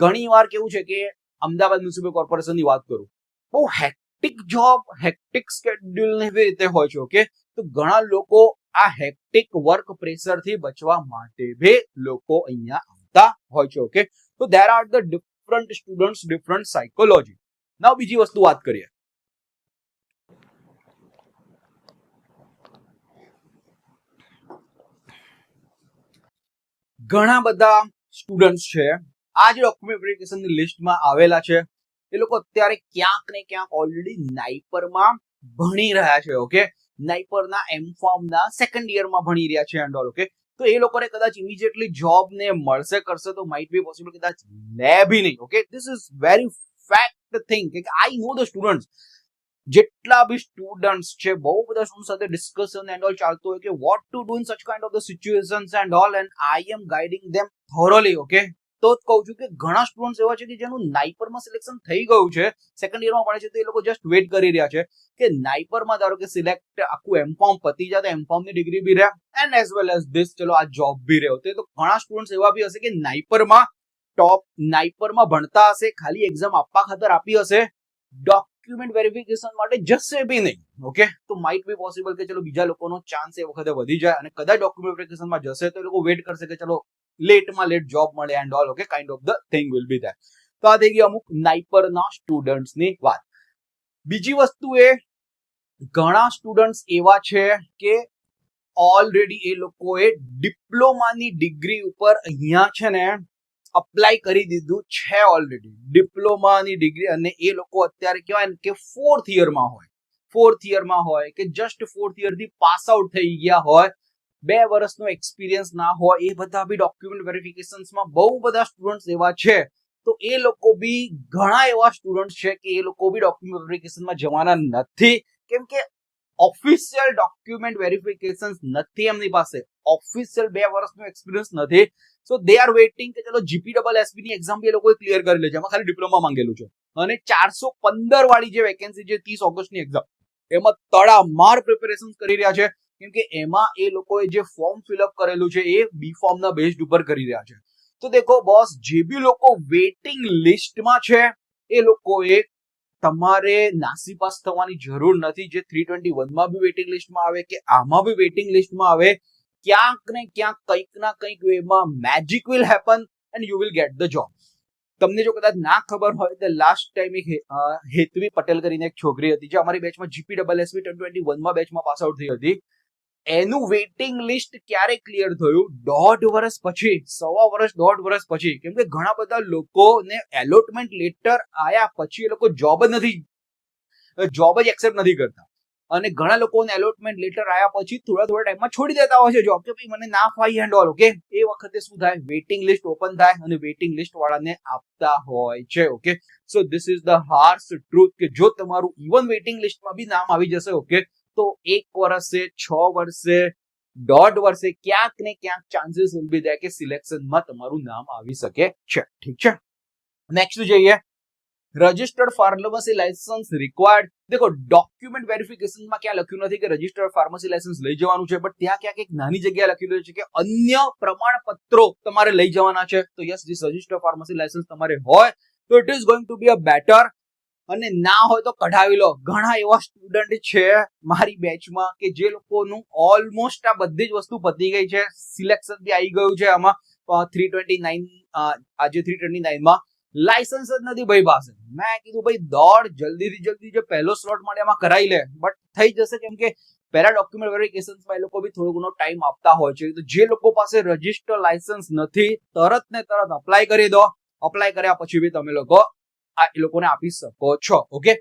ઘણી વાર કેવું છે કે અમદાવાદ મ્યુનિસિપલ કોર્પોરેશનની વાત કરું, બહુ હેક્ટિક જોબ, હેક્ટિક સ્કેડ્યુલ એવી રીતે હોય છે. ઓકે, તો ઘણા લોકો આ હેક્ટિક વર્ક પ્રેશરથી બચવા માટે બે લોકો અહીંયા આવતા હોય છે. ઓકે, તો there are the different students, different psychology. now બીજી વસ્તુ વાત કરીએ. ઘણા બધા સ્ટુડન્ટ્સ છે આ જે ડોક્યુમેન્ટ વેરિફિકેશનની લિસ્ટમાં આવેલા છે, એ લોકો અત્યારે ક્યાંક ને ક્યાંક ઓલરેડી નાઇપરમાં ભણી રહ્યા છે. ઓકે, નાઇપરના એમફોર્મના સેકન્ડ યરમાં ભણી રહ્યા છે એન્ડ ઓલ. ઓકે, તો એ લોકોને કદાચ ઇમિડિયેટલી જોબ ને મળશે કરશે તો માઇટ બી પોસિબલ કદાચ લે બી નહીં. Okay, this is very fact thing કે આઈ નો ધ સ્ટુડન્ટ્સ, જેટલા બી સ્ટુડન્ટ્સ છે, બહુ બધા સ્ટુડન્ટ સાથે ડિસ્કશન એન્ડ ઓલ ચાલતું હોય કે what to do in such kind of the situations and all, and I am guiding them thoroughly. Okay, તો જ કહું છું કે ઘણા સ્ટુડન્ટ્સ એવા છે કે જેનું નાઇપરમાં સિલેક્શન થઈ ગયું છે, સેકન્ડ યરમાં ભણે છે, તો એ લોકો જસ્ટ વેઇટ કરી રહ્યા છે કે નાઇપરમાં ધારો કે સિલેક્ટ આખું એમફોર્મ પતી જાય તો એમફોર્મની ડિગ્રી બી રહે and as well as this ચલો આ જોબ બી રહે. તો ઘણા સ્ટુડન્ટ્સ એવા બી હશે કે નાઇપરમાં ભણતા હશે, ખાલી એક્ઝામ આપવા ખાતર આપી હશે, ડોક્યુમેન્ટ વેરિફિકેશન માટે જશે બી નહીં. ઓકે, તો માઇટ બી પોસિબલ કે ચલો બીજા લોકોનો ચાન્સ એ વખતે વધી જાય અને કદાચ ડોક્યુમેન્ટ વેરિફિકેશનમાં જશે તો એ લોકો વેઇટ કરશે કે ચલો લેટમાં લેટ જોબ મળે and all. Okay, kind of the thing will be there. તો આ થઈ ગઈ અમુક નાઇપરના સ્ટુડન્ટ્સની વાત. બીજી વસ્તુ એ ઘણા સ્ટુડન્ટ્સ એવા છે કે ઓલરેડી એ લોકોએ ડિપ્લોમાની ડિગ્રી ઉપર અહીંયા છે ને અપ્લાય કરી દીધું છે ઓલરેડી ડિપ્લોમાની ડિગ્રી, અને એ લોકો અત્યારે કહેવાય ને કે ફોર્થ યરમાં હોય કે જસ્ટ ફોર્થ યર થી પાસ આઉટ થઈ ગયા હોય, 2 વર્ષનો એક્સપિરિયન્સ ના હોય એ બધા બી ડોક્યુમેન્ટ વેરિફિકેશન્સમાં બહુ બધા સ્ટુડન્ટ્સ એવા છે, તો એ લોકો બી ઘણા એવા સ્ટુડન્ટ છે કે એ લોકો બી ડોક્યુમેન્ટ વેરિફિકેશનમાં જવાના નથી, કેમ કે ઓફિશિયલ ડોક્યુમેન્ટ વેરિફિકેશન નથી એમની પાસે, ઓફિશિયલ 2 વર્ષનો એક્સપિરિયન્સ નથી. સો દે આર વેઇટિંગ કે ચલો GPSSB ની એક્ઝામ બી એ લોકોએ ક્લિયર કરી લેજો, એમાં ખાલી ડિપ્લોમા માંગેલું છે, અને 415 વાળી જે વેકેન્સી છે 30 ઓગસ્ટની એક્ઝામ, એમાં તડામાર પ્રિપેરેશન કરી રહ્યા છે, કેમ કે એમાં એ લોકોએ જે ફોર્મ ફિલઅપ કરેલું છે એ બી ફોર્મના બેઝ ઉપર કરી રહ્યા છે. તો દેખો બોસ, જે બી લોકો વેઇટિંગ લિસ્ટમાં છે એ લોકોએ તમારે નાસીપાસ થવાની જરૂર નથી. જે 321 માં બી વેઇટિંગ લિસ્ટમાં આવે કે આમાં બી વેઇટિંગ લિસ્ટમાં આવે, ક્યાંક ને ક્યાંક કંઈક ના કંઈક વેમાં magic will happen and you will get the job. તમને જો કદાચ ના ખબર હોય તો લાસ્ટ ટાઈમ એક હેતવી પટેલ કરીને એક છોકરી હતી જે અમારી બેચમાં GPSSB 2021માં બેચમાં પાસ આઉટ થઈ હતી, એનું વેઇટિંગ લિસ્ટ ક્યારે ક્લિયર થયું? 1.5 વર્ષ પછી, 1.5 વર્ષ પછી, કેમ કે ઘણા બધા લોકોને એલોટમેન્ટ લેટર આયા પછી એ લોકો જોબ જ એક્સેપ્ટ નથી કરતા, અને ઘણા લોકોને એલોટમેન્ટ લેટર આયા પછી થોડા ટાઈમમાં છોડી દેતા હોય છે જોબ, કે ભાઈ મને ના ફાવી એન્ડ ઓલ. ઓકે, એ વખતે શું થાય? વેઇટિંગ લિસ્ટ ઓપન થાય અને વેઇટિંગ લિસ્ટ વાળાને આપતા હોય છે. Okay, so this is the harsh truth કે જો તમારું ઇવન વેઇટિંગ લિસ્ટમાં બી નામ આવી જશે, ઓકે, તો 1 વર્ષે, 6 વર્ષે, 1.5 વર્ષે ક્યાંક ને ક્યાંક ચાન્સીસ વિલ બી ધેર કે સિલેક્શનમાં તમારું નામ આવી શકે છે. ઠીક છે, નેક્સ્ટ જોઈએ, રજિસ્ટર્ડ ફાર્મસી લાયસન્સ રિક્વાયર્ડ. देखो डॉक्यूमेंट वेरिफिकेशन में क्या लख्યું નથી કે રજિસ્ટર્ડ ફાર્મસી લાયસન્સ લઈ જવાનું છે, બટ ત્યાં ક્યાંક એક નાની જગ્યાએ લખેલું છે કે અન્ય પ્રમાણપત્રો તમારે લઈ જવાના છે. તો yes, this registered pharmacy licence તમારે હોય તો it is going to be a better, અને ના હોય તો કઢાવી લો. ઘણા એવા સ્ટુડન્ટ છે મારી બેચમાં કે જે લોકોનું ઓલમોસ્ટ આ બધી જ વસ્તુ પતી ગઈ છે, સિલેક્શન બી આવી ગયું છે આમાં 329 આજે 329માં, લાયસન્સ જ નથી ભાઈ પાસે. મેં કીધું ભાઈ દોડ જલ્દીથી જલ્દી જે પહેલો સ્લોટ મળે એમાં કરાવી લે, બટ થઈ જશે, કેમ કે પહેલા ડોક્યુમેન્ટ વેરિફિકેશનમાં એ લોકો બી થોડો ઘણો ટાઈમ આપતા હોય છે. તો જે લોકો પાસે રજિસ્ટર લાયસન્સ નથી, તરત ને તરત અપ્લાય કરી દો. અપ્લાય કર્યા પછી બી તમે લોકો એ લોકોને આપી શકો છો. ઓકે,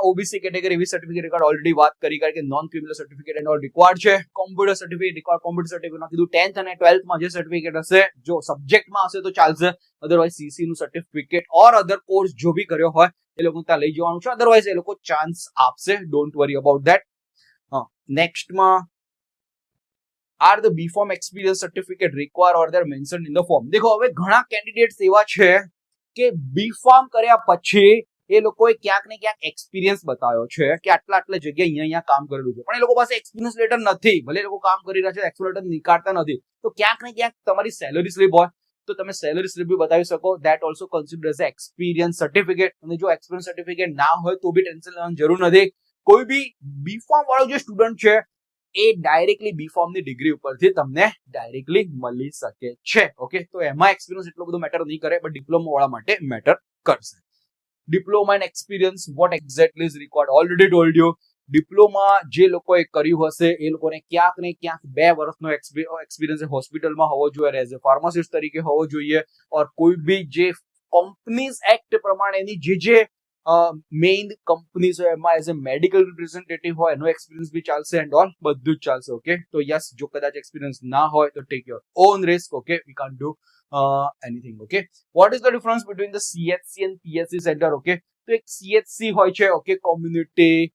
ઓબીસી કેટેગરી એવી સર્ટિફિકેટ રિક્વાયર્ડ ઓલરેડી વાત કરી, કારણ કે non criminal certificate and all required છે. Computer certificate required, computer certificate કીધું 10th અને 12thમાં જે સર્ટિફિકેટ હશે, જો સબ્જેક્ટમાં હશે તો ચાલશે, અધરવાઇઝ સીસી નું સર્ટિફિકેટ ઓર અધર કોર્સ જો બી કર્યો હોય એ લોકો ત્યાં લઈ જવાનું છે, અધરવાઇઝ એ લોકો ચાન્સ આપશે, ડોન્ટ વરી અબાઉટ ધેટ. નેક્સ્ટમાં are the B form experience certificate require or there mention in the form. દેખો હવે ઘણા કેન્ડિડેટ્સ એવા છે કે બી ફોર્મ કર્યા પછી એ લોકોએ ક્યાંક ને ક્યાંક એક્સપિરિયન્સ બતાવ્યો છે કે આટલા જગ્યાએ અહીંયા કામ કરેલું છે, પણ એ લોકો પાસે એક્સપિરિયન્સ લેટર નથી, ભલે એ લોકો કામ કરી રહ્યા છે, એક્સપિરિયન્સ લેટર નીકાળતા નથી. તો ક્યાંક ને ક્યાંક તમારી સેલરી સ્લીપ હોય તો તમે સેલરી સ્લીપ બી બતાવી શકો, that also consider as experience certificate. અને જો એક્સપિરિયન્સ સર્ટિફિકેટ ના હોય તો બી ટેન્શન લેવાની જરૂર નથી. કોઈ બી બી ફોર્મ વાળો જે સ્ટુડન્ટ છે એ ડાયરેક્ટલી બી ફોર્મ ની ડિગ્રી ઉપરથી તમને ડાયરેક્ટલી મળી શકે છે. ઓકે, તો એમાં એક્સપિરિયન્સ એટલો બધો મેટર નહીં કરે, બટ ડિપ્લોમા વાળા માટે મેટર કરશે. Diploma and experience, vote exactly is required, already told you. Diploma જે લોકોએ કર્યું હશે એ લોકોને ક્યાંક ને ક્યાંક 2 વર્ષનો એક્સપિરિયન્સ હોસ્પિટલમાં હોવો જોઈએ, એઝ એ ફાર્માસિસ્ટ તરીકે હોવો જોઈએ, ઓર કોઈ બી જે કંપનીઝ એક્ટ પ્રમાણેની જે મેઇન કંપનીઝ હોય એમાં એઝ એ મેડિકલ રિપ્રેઝેન્ટેટિવ હોય એનો એક્સપિરિયન્સ બી ચાલશે એન્ડ ઓલ, બધું જ ચાલશે. ઓકે, તો યસ, જો કદાચ એક્સપિરિયન્સ ના હોય તો take your own risk. Okay, we can't do anything. Okay, what is the difference between the CHC and PSC center? Okay, તો એક CHC હોય છે, ઓકે, કોમ્યુનિટી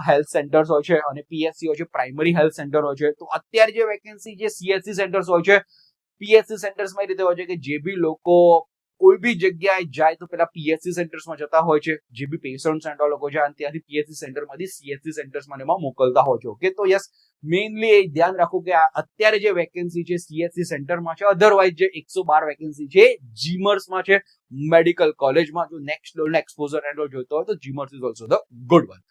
હેલ્થ સેન્ટર્સ હોય છે, અને PSC હોય છે, પ્રાઇમરી હેલ્થ સેન્ટર હોય છે. તો અત્યારે જે વેકેન્સી જે CHC સેન્ટર્સ હોય છે, PSC સેન્ટર્સમાં એ રીતે હોય છે કે જે બી લોકો કોઈ બી જગ્યાએ જાય તો પેલા PSC સેન્ટર્સમાં જતા હોય છે, જે બી પેશન્ટ્સ એન્ડ ઓલ લોકો છે, અને ત્યાંથી PSC સેન્ટરમાંથી CHC સેન્ટર્સમાં એમાં મોકલતા હોય છે. ઓકે, તો યસ, મેઇનલી એ ધ્યાન રાખો કે અત્યારે જે વેકેન્સી છે CHC સેન્ટરમાં છે, અધરવાઇઝ જે 112 વેકેન્સી છે જીમર્સમાં છે, મેડિકલ કોલેજમાં. જો next level exposure and all જોઈતો હોય તો GMERS is also the good one.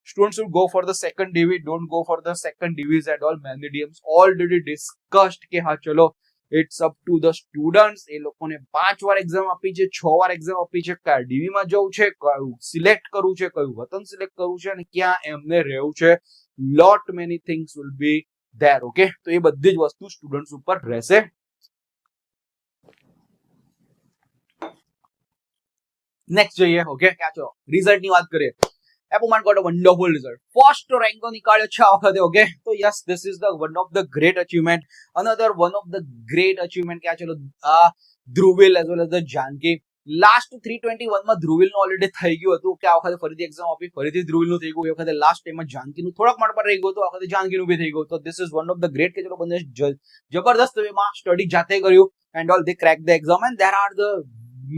Students should go for the second DV, don't go for the second DVs and all. Mediums already discussed કે હા ચલો it's up to the students. એ લોકોને 5 વાર exam આપી છે, 6 વાર એક્ઝામ આપી છે, કયા ડીવી માં જવું છે, કયું સિલેક્ટ કરવું છે, કયું વતન સિલેક્ટ કરવું છે, અને ક્યાં એમને રહેવું છે. Lot many things will be there. Okay, તો એ બધી જ વસ્તુ સ્ટુડન્ટ્સ ઉપર રહેશે. નેક્સ્ટ જોઈએ. ઓકે, ક્યાં છો રિઝલ્ટ ની વાત કરીએ. Appoman got a wonderful result. First rank તો નીકાળ્યો છે આ વખતે. Okay, so yes, this is the one of the great achievement. Another one of the great achievement કે ચલો Dhruvil as well as the Janaki. Last 321 માં ધ્રુવિલ નું ઓલરેડી થઈ ગયું હતું કે આ વખતે ફરીથી એક્ઝામ આપી, ફરીથી ધ્રુવિલ નું થઈ ગયું. એ વખતે લાસ્ટ ટાઈમમાં જાનકી નું થોડાક માર્ક પર રહી ગયું હતું, આ વખતે જાનકી નું બી થઈ ગયું. તો this is one of the great કે ચલો બંને જબરદસ્ત વેમાં સ્ટડી જાતે કર્યું and all they cracked the exam and there are the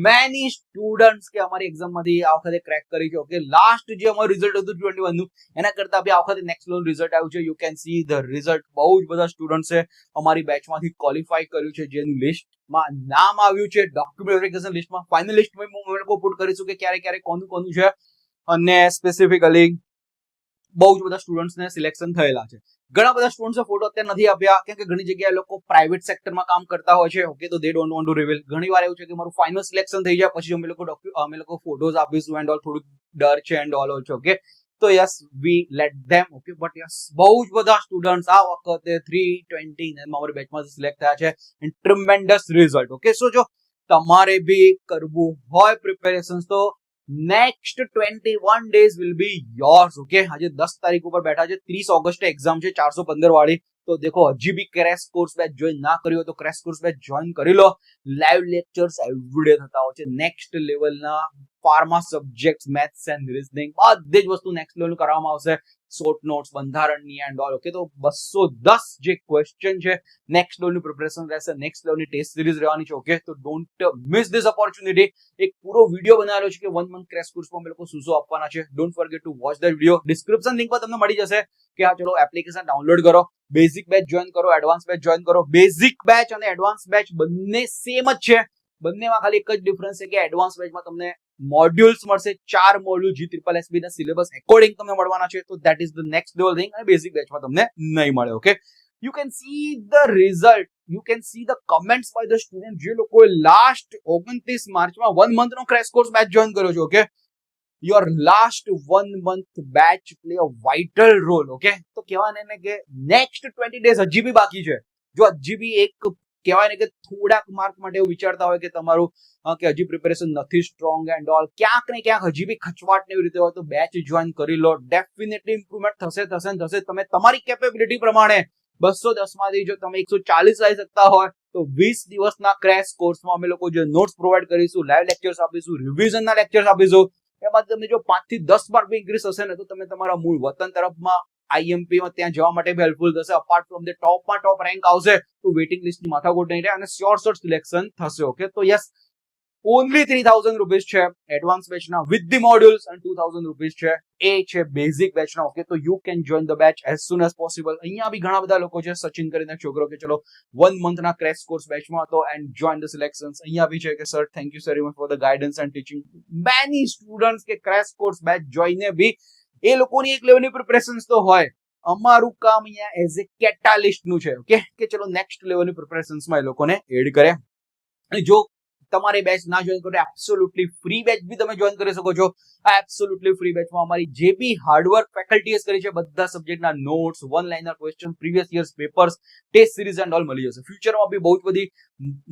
many students કે અમારી એક્ઝામ માંથી આ વખતે ક્રેક કરી છે. ઓકે, લાસ્ટ જે અમારું રિઝલ્ટ હતું 21 નું એના કરતા બી આ વખતે નેક્સ્ટ લેવલ રિઝલ્ટ આવ્યું છે. You can see the result. બહુ જ બધા સ્ટુડન્ટ્સે અમારી બેચમાંથી ક્વોલિફાય કર્યું છે, જેનું લિસ્ટમાં નામ આવ્યું છે ડોક્યુમેન્ટ વેરિફિકેશન લિસ્ટમાં. ફાઇનલ લિસ્ટમાં હું લોકો પુટ કરીશું કે ક્યારે ક્યારે કોનું કોનું છે અને સ્પેસિફિકલી બહુ જ બધા સ્ટુડન્ટ્સને સિલેક્શન થયેલા છે. ઘણા બધા સ્ટુડન્ટ્સે ફોટો અત્યારે નથી આપ્યા કેમ કે ઘણી જગ્યાએ લોકો પ્રાઇવેટ સેક્ટરમાં કામ કરતા હોય છે. ઓકે, તો દે ડોન્ટ વોન્ટ ટુ રિવીલ. ઘણી વાર એવું છે કે મારું ફાઇનલ સિલેક્શન થઈ જાય પછી અમે લોકો ફોટોઝ આપીશું એન્ડ ઓલ. થોડુંક ડર છે એન્ડ ઓલ ઓલ્સો. ઓકે, તો yes we late them. Okay, but yes બહુ જ બધા સ્ટુડન્ટ્સ આ વખતે 329 માં અમારી બેચમાં સિલેક્ટ થયા છે એન્ડ ટ્રીમેન્ડસ રિઝલ્ટ. ઓકે, સો જો તમારે બી કરવું હોય પ્રિપેરેશન્સ તો next 21 days will be yours. Okay, આજે 10 તારીખ ઉપર બેઠા છે, 30 ઓગસ્ટે એક્ઝામ છે 415 વાળી. તો દેખો હજી બી ક્રેશ કોર્સ બેચ જોઈન ના કર્યો તો ક્રેશ કોર્સ બેચ જોઈન કરી લો. લાઈવ લેક્ચર્સ એવરીડે થતા હોય છે. નેક્સ્ટ લેવલના pharma subjects, maths and reasoning બધી જ વસ્તુ નેક્સ્ટ લેવલ કરવામાં આવશે. શોર્ટ નોટ્સ, બંધારણની એન્ડ ઓલ. ઓકે, તો 210 જે ક્વેશ્ચન છે નેક્સ્ટ લેવલની પ્રિપરેશન રહેશે, નેક્સ્ટ લેવલની ટેસ્ટ સિરીઝ રહેવાની છે. ઓકે, તો ડોન્ટ મિસ ધીસ ઓપોર્ચ્યુનિટી. એક પૂરો વિડીયો બનાવેલો છે કે 1 મંથ ક્રેશ કોર્સમાં અમે લોકો શું શું આપવાના છે. Don't forget two watch the video. Description link પર તમને મળી જશે કે હા ચલો એપ્લિકેશન ડાઉનલોડ કરો, બેઝિક બેચ જોઈન કરો, એડવાન્સ બેચ જોઈન કરો. બેઝિક બેચ અને એડવાન્સ બેચ બંને સેમ જ છે. બંનેમાં ખાલી એક જ ડિફરન્સ છે કે એડવાન્સ બેચમાં તમને મોડ્યુલ્સ મળશે, 4 મોડ્યુલ GSSB ના સિલેબસ એકોર્ડિંગ તમને મળવાના છે. તો that is the next level thing. અને બેઝિક બેચમાં તમને નહીં મળે. Okay, you can see the result, you can see the comments by the student જે લોકોએ લાસ્ટ 29 માર્ચમાં 1 મંથ નો ક્રેશ કોર્સ બેચ જોઈન કર્યો છે. Okay, your last 1 month batch play a vital role. Okay, તો કહેવાય ને કે નેક્સ્ટ 20 days હજી બી બાકી છે. જો હજી બી એક કહેવાય ને કે થોડાક માર્ક માટે એવું વિચારતા હોય કે તમારું કે હજી પ્રિપેરેશન નથી સ્ટ્રોંગ એન્ડ ઓલ, ક્યાંક ને ક્યાંક હજી બી ખચવાટ ને એવી રીતે હોય તો બેચ જોઈન કરી લો. ડેફિનેટલી ઇમ્પ્રુવમેન્ટ થશે. તમે તમારી કેપેબિલિટી પ્રમાણે 210 માંથી જો તમે 140 લાવી શકતા હોય તો 20 દિવસના ક્રેશ કોર્સમાં અમે લોકો જે નોટ્સ પ્રોવાઈડ કરીશું, લાઈવ લેક્ચર્સ આપીશું, રિવિઝનના લેક્ચર્સ આપીશું. એમાં તમને જો 5 થી 10 માર્ક બી ઇન્ક્રીઝ હશે ને તો તમે તમારા મૂળ વતન તરફમાં IMP માં ત્યાં જવા માટે બી હેલ્પફુલ થશે. અપાર્ટ ફ્રોમ ધ ટોપમાં ટોપ રેન્ક આવશે તો વેઇટિંગ લિસ્ટની માથાકૂટ નહીં રહે અને શ્યોર સિલેક્શન થશે. ઓકે, તો યસ ઓનલી 3000 રૂપીઝ છે એડવાન્સ બેચના વિથ ધી મોડ્યુલ્સ અને 2000 રૂપીઝ છે એ છે બેઝિક બેચના. ઓકે, તો you can join the batch as soon as possible. અહીંયા બી ઘણા બધા લોકો છે, સચિન કરીને છોકરો કે ચલો 1 મંથના ક્રેશ કોર્સ બેચમાં હતો એન્ડ જોઈન ધ સિલેક્શન્સ. અહીંયા બી છે કે sir thank you very much for the guidance and teaching. Many students કે ક્રેશ કોર્સ બેચ જોઈને બી એ લોકોની એક લેવલની પ્રિપરેશન્સ તો હોય. અમારું કામ અહીંયા એઝ એ કેટાલિસ્ટ નું છે. ઓકે, કે ચલો નેક્સ્ટ લેવલની પ્રિપરેશન્સમાં એ લોકોને એડ કરે. અને જો તમારે બેચ ના જોઈન કરો એબ્સોલ્યુટલી ફ્રી બેચ બી તમે જોઈન કરી શકો છો. આ એબ્સોલ્યુટલી ફ્રી બેચમાં અમારી જે બી હાર્ડવર્ક ફેકલ્ટીઝ કરી છે બધા સબ્જેક્ટના notes, one liner question, previous years papers, test series and all મળી જશે. ફ્યુચરમાં બી બહુ જ બધી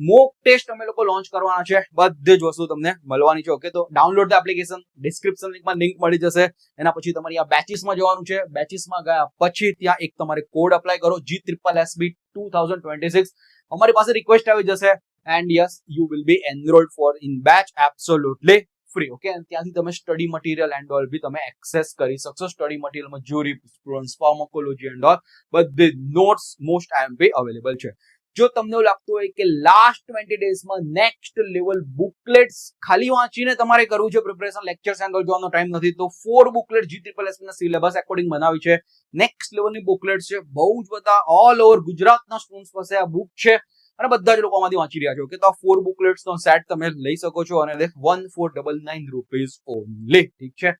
મોક ટેસ્ટ અમે લોકો લોન્ચ કરવાના છે. બધી જ વસ્તુ તમને મળવાની છે. ઓકે, તો ડાઉનલોડ ધ એપ્લિકેશન. ડિસ્ક્રિપ્શન લિંકમાં લિંક મળી જશે. એના પછી તમારી આ બેચીસમાં જવાનું છે. બેચીસમાં ગયા પછી ત્યાં એક તમારે કોડ અપ્લાય કરો GSSB 2026. અમારી પાસે રિક્વેસ્ટ આવી જશે and yes you will be enrolled for in batch absolutely free. Okay, and ત્યાંથી તમે સ્ટડી મટીરિયલ એન્ડ ઓલ બી તમે એક્સેસ કરી શકશો. સ્ટડી મટીરિયલમાં જ્યુરી, સ્ટુડન્ટ્સ, ફાર્માકોલોજી એન્ડ ઓલ બધી નોટ્સ મોસ્ટ IMP અવેલેબલ છે. જો તમને એવું લાગતું હોય કે લાસ્ટ 20 ડેઝમાં નેક્સ્ટ લેવલ બુકલેટ્સ ખાલી વાંચીને તમારે કરવું છે પ્રિપરેશન, લેક્ચર્સ એન્ડ ઓલ જોવાનો ટાઈમ નથી તો 4 બુકલેટ GSSB ના સિલેબસ એકોર્ડિંગ બનાવી છે. નેક્સ્ટ લેવલની બુકલેટ્સ છે. બહુ જ બધા ઓલ ઓવર ગુજરાતના સ્ટુડન્ટ્સ પાસે આ બુક છે અને બધા જ લોકો આમાંથી વાંચી રહ્યા છે. ઓકે, તો આ 4 બુકલેટ્સ નો સેટ તમે લઈ શકો છો અને 1499 રૂપીઝ ઓનલી. ઠીક છે,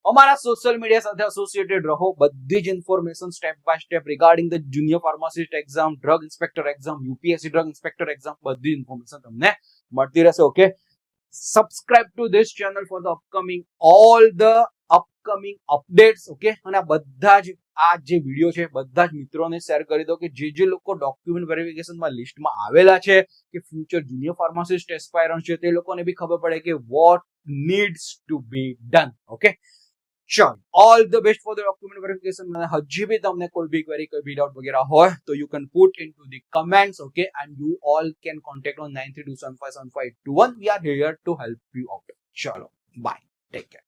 અમારા સોશિયલ મીડિયા સાથે એસોસિએટેડ રહો. બધી જ information step by step regarding the junior pharmacist exam, drug inspector exam, UPSC drug inspector exam, બધી ઇન્ફોર્મેશન તમને મળતી રહેશે. Okay, subscribe to this channel for the upcoming updates. Okay, અને બધા જ આ જે વિડીયો છે બધા જ મિત્રોને શેર કરી દો કે જે લોકો ડોક્યુમેન્ટ વેરિફિકેશનમાં લિસ્ટમાં આવેલા છે કે ફ્યુચર જુનિયર ફાર્માસિસ્ટ એસ્પાયરન્ટ છે તે લોકોને બી ખબર પડે કે what needs to be done. Okay, ચાલો all the best for the document verification. અને હજી બી તમને કોઈ બી ક્વેરી કોઈ બી ડાઉટ વગેરે હોય તો you can put into the comments. Okay, and you all can contact on 9327575821. We are here to help you out. ચલો બાય, ટેક કેર.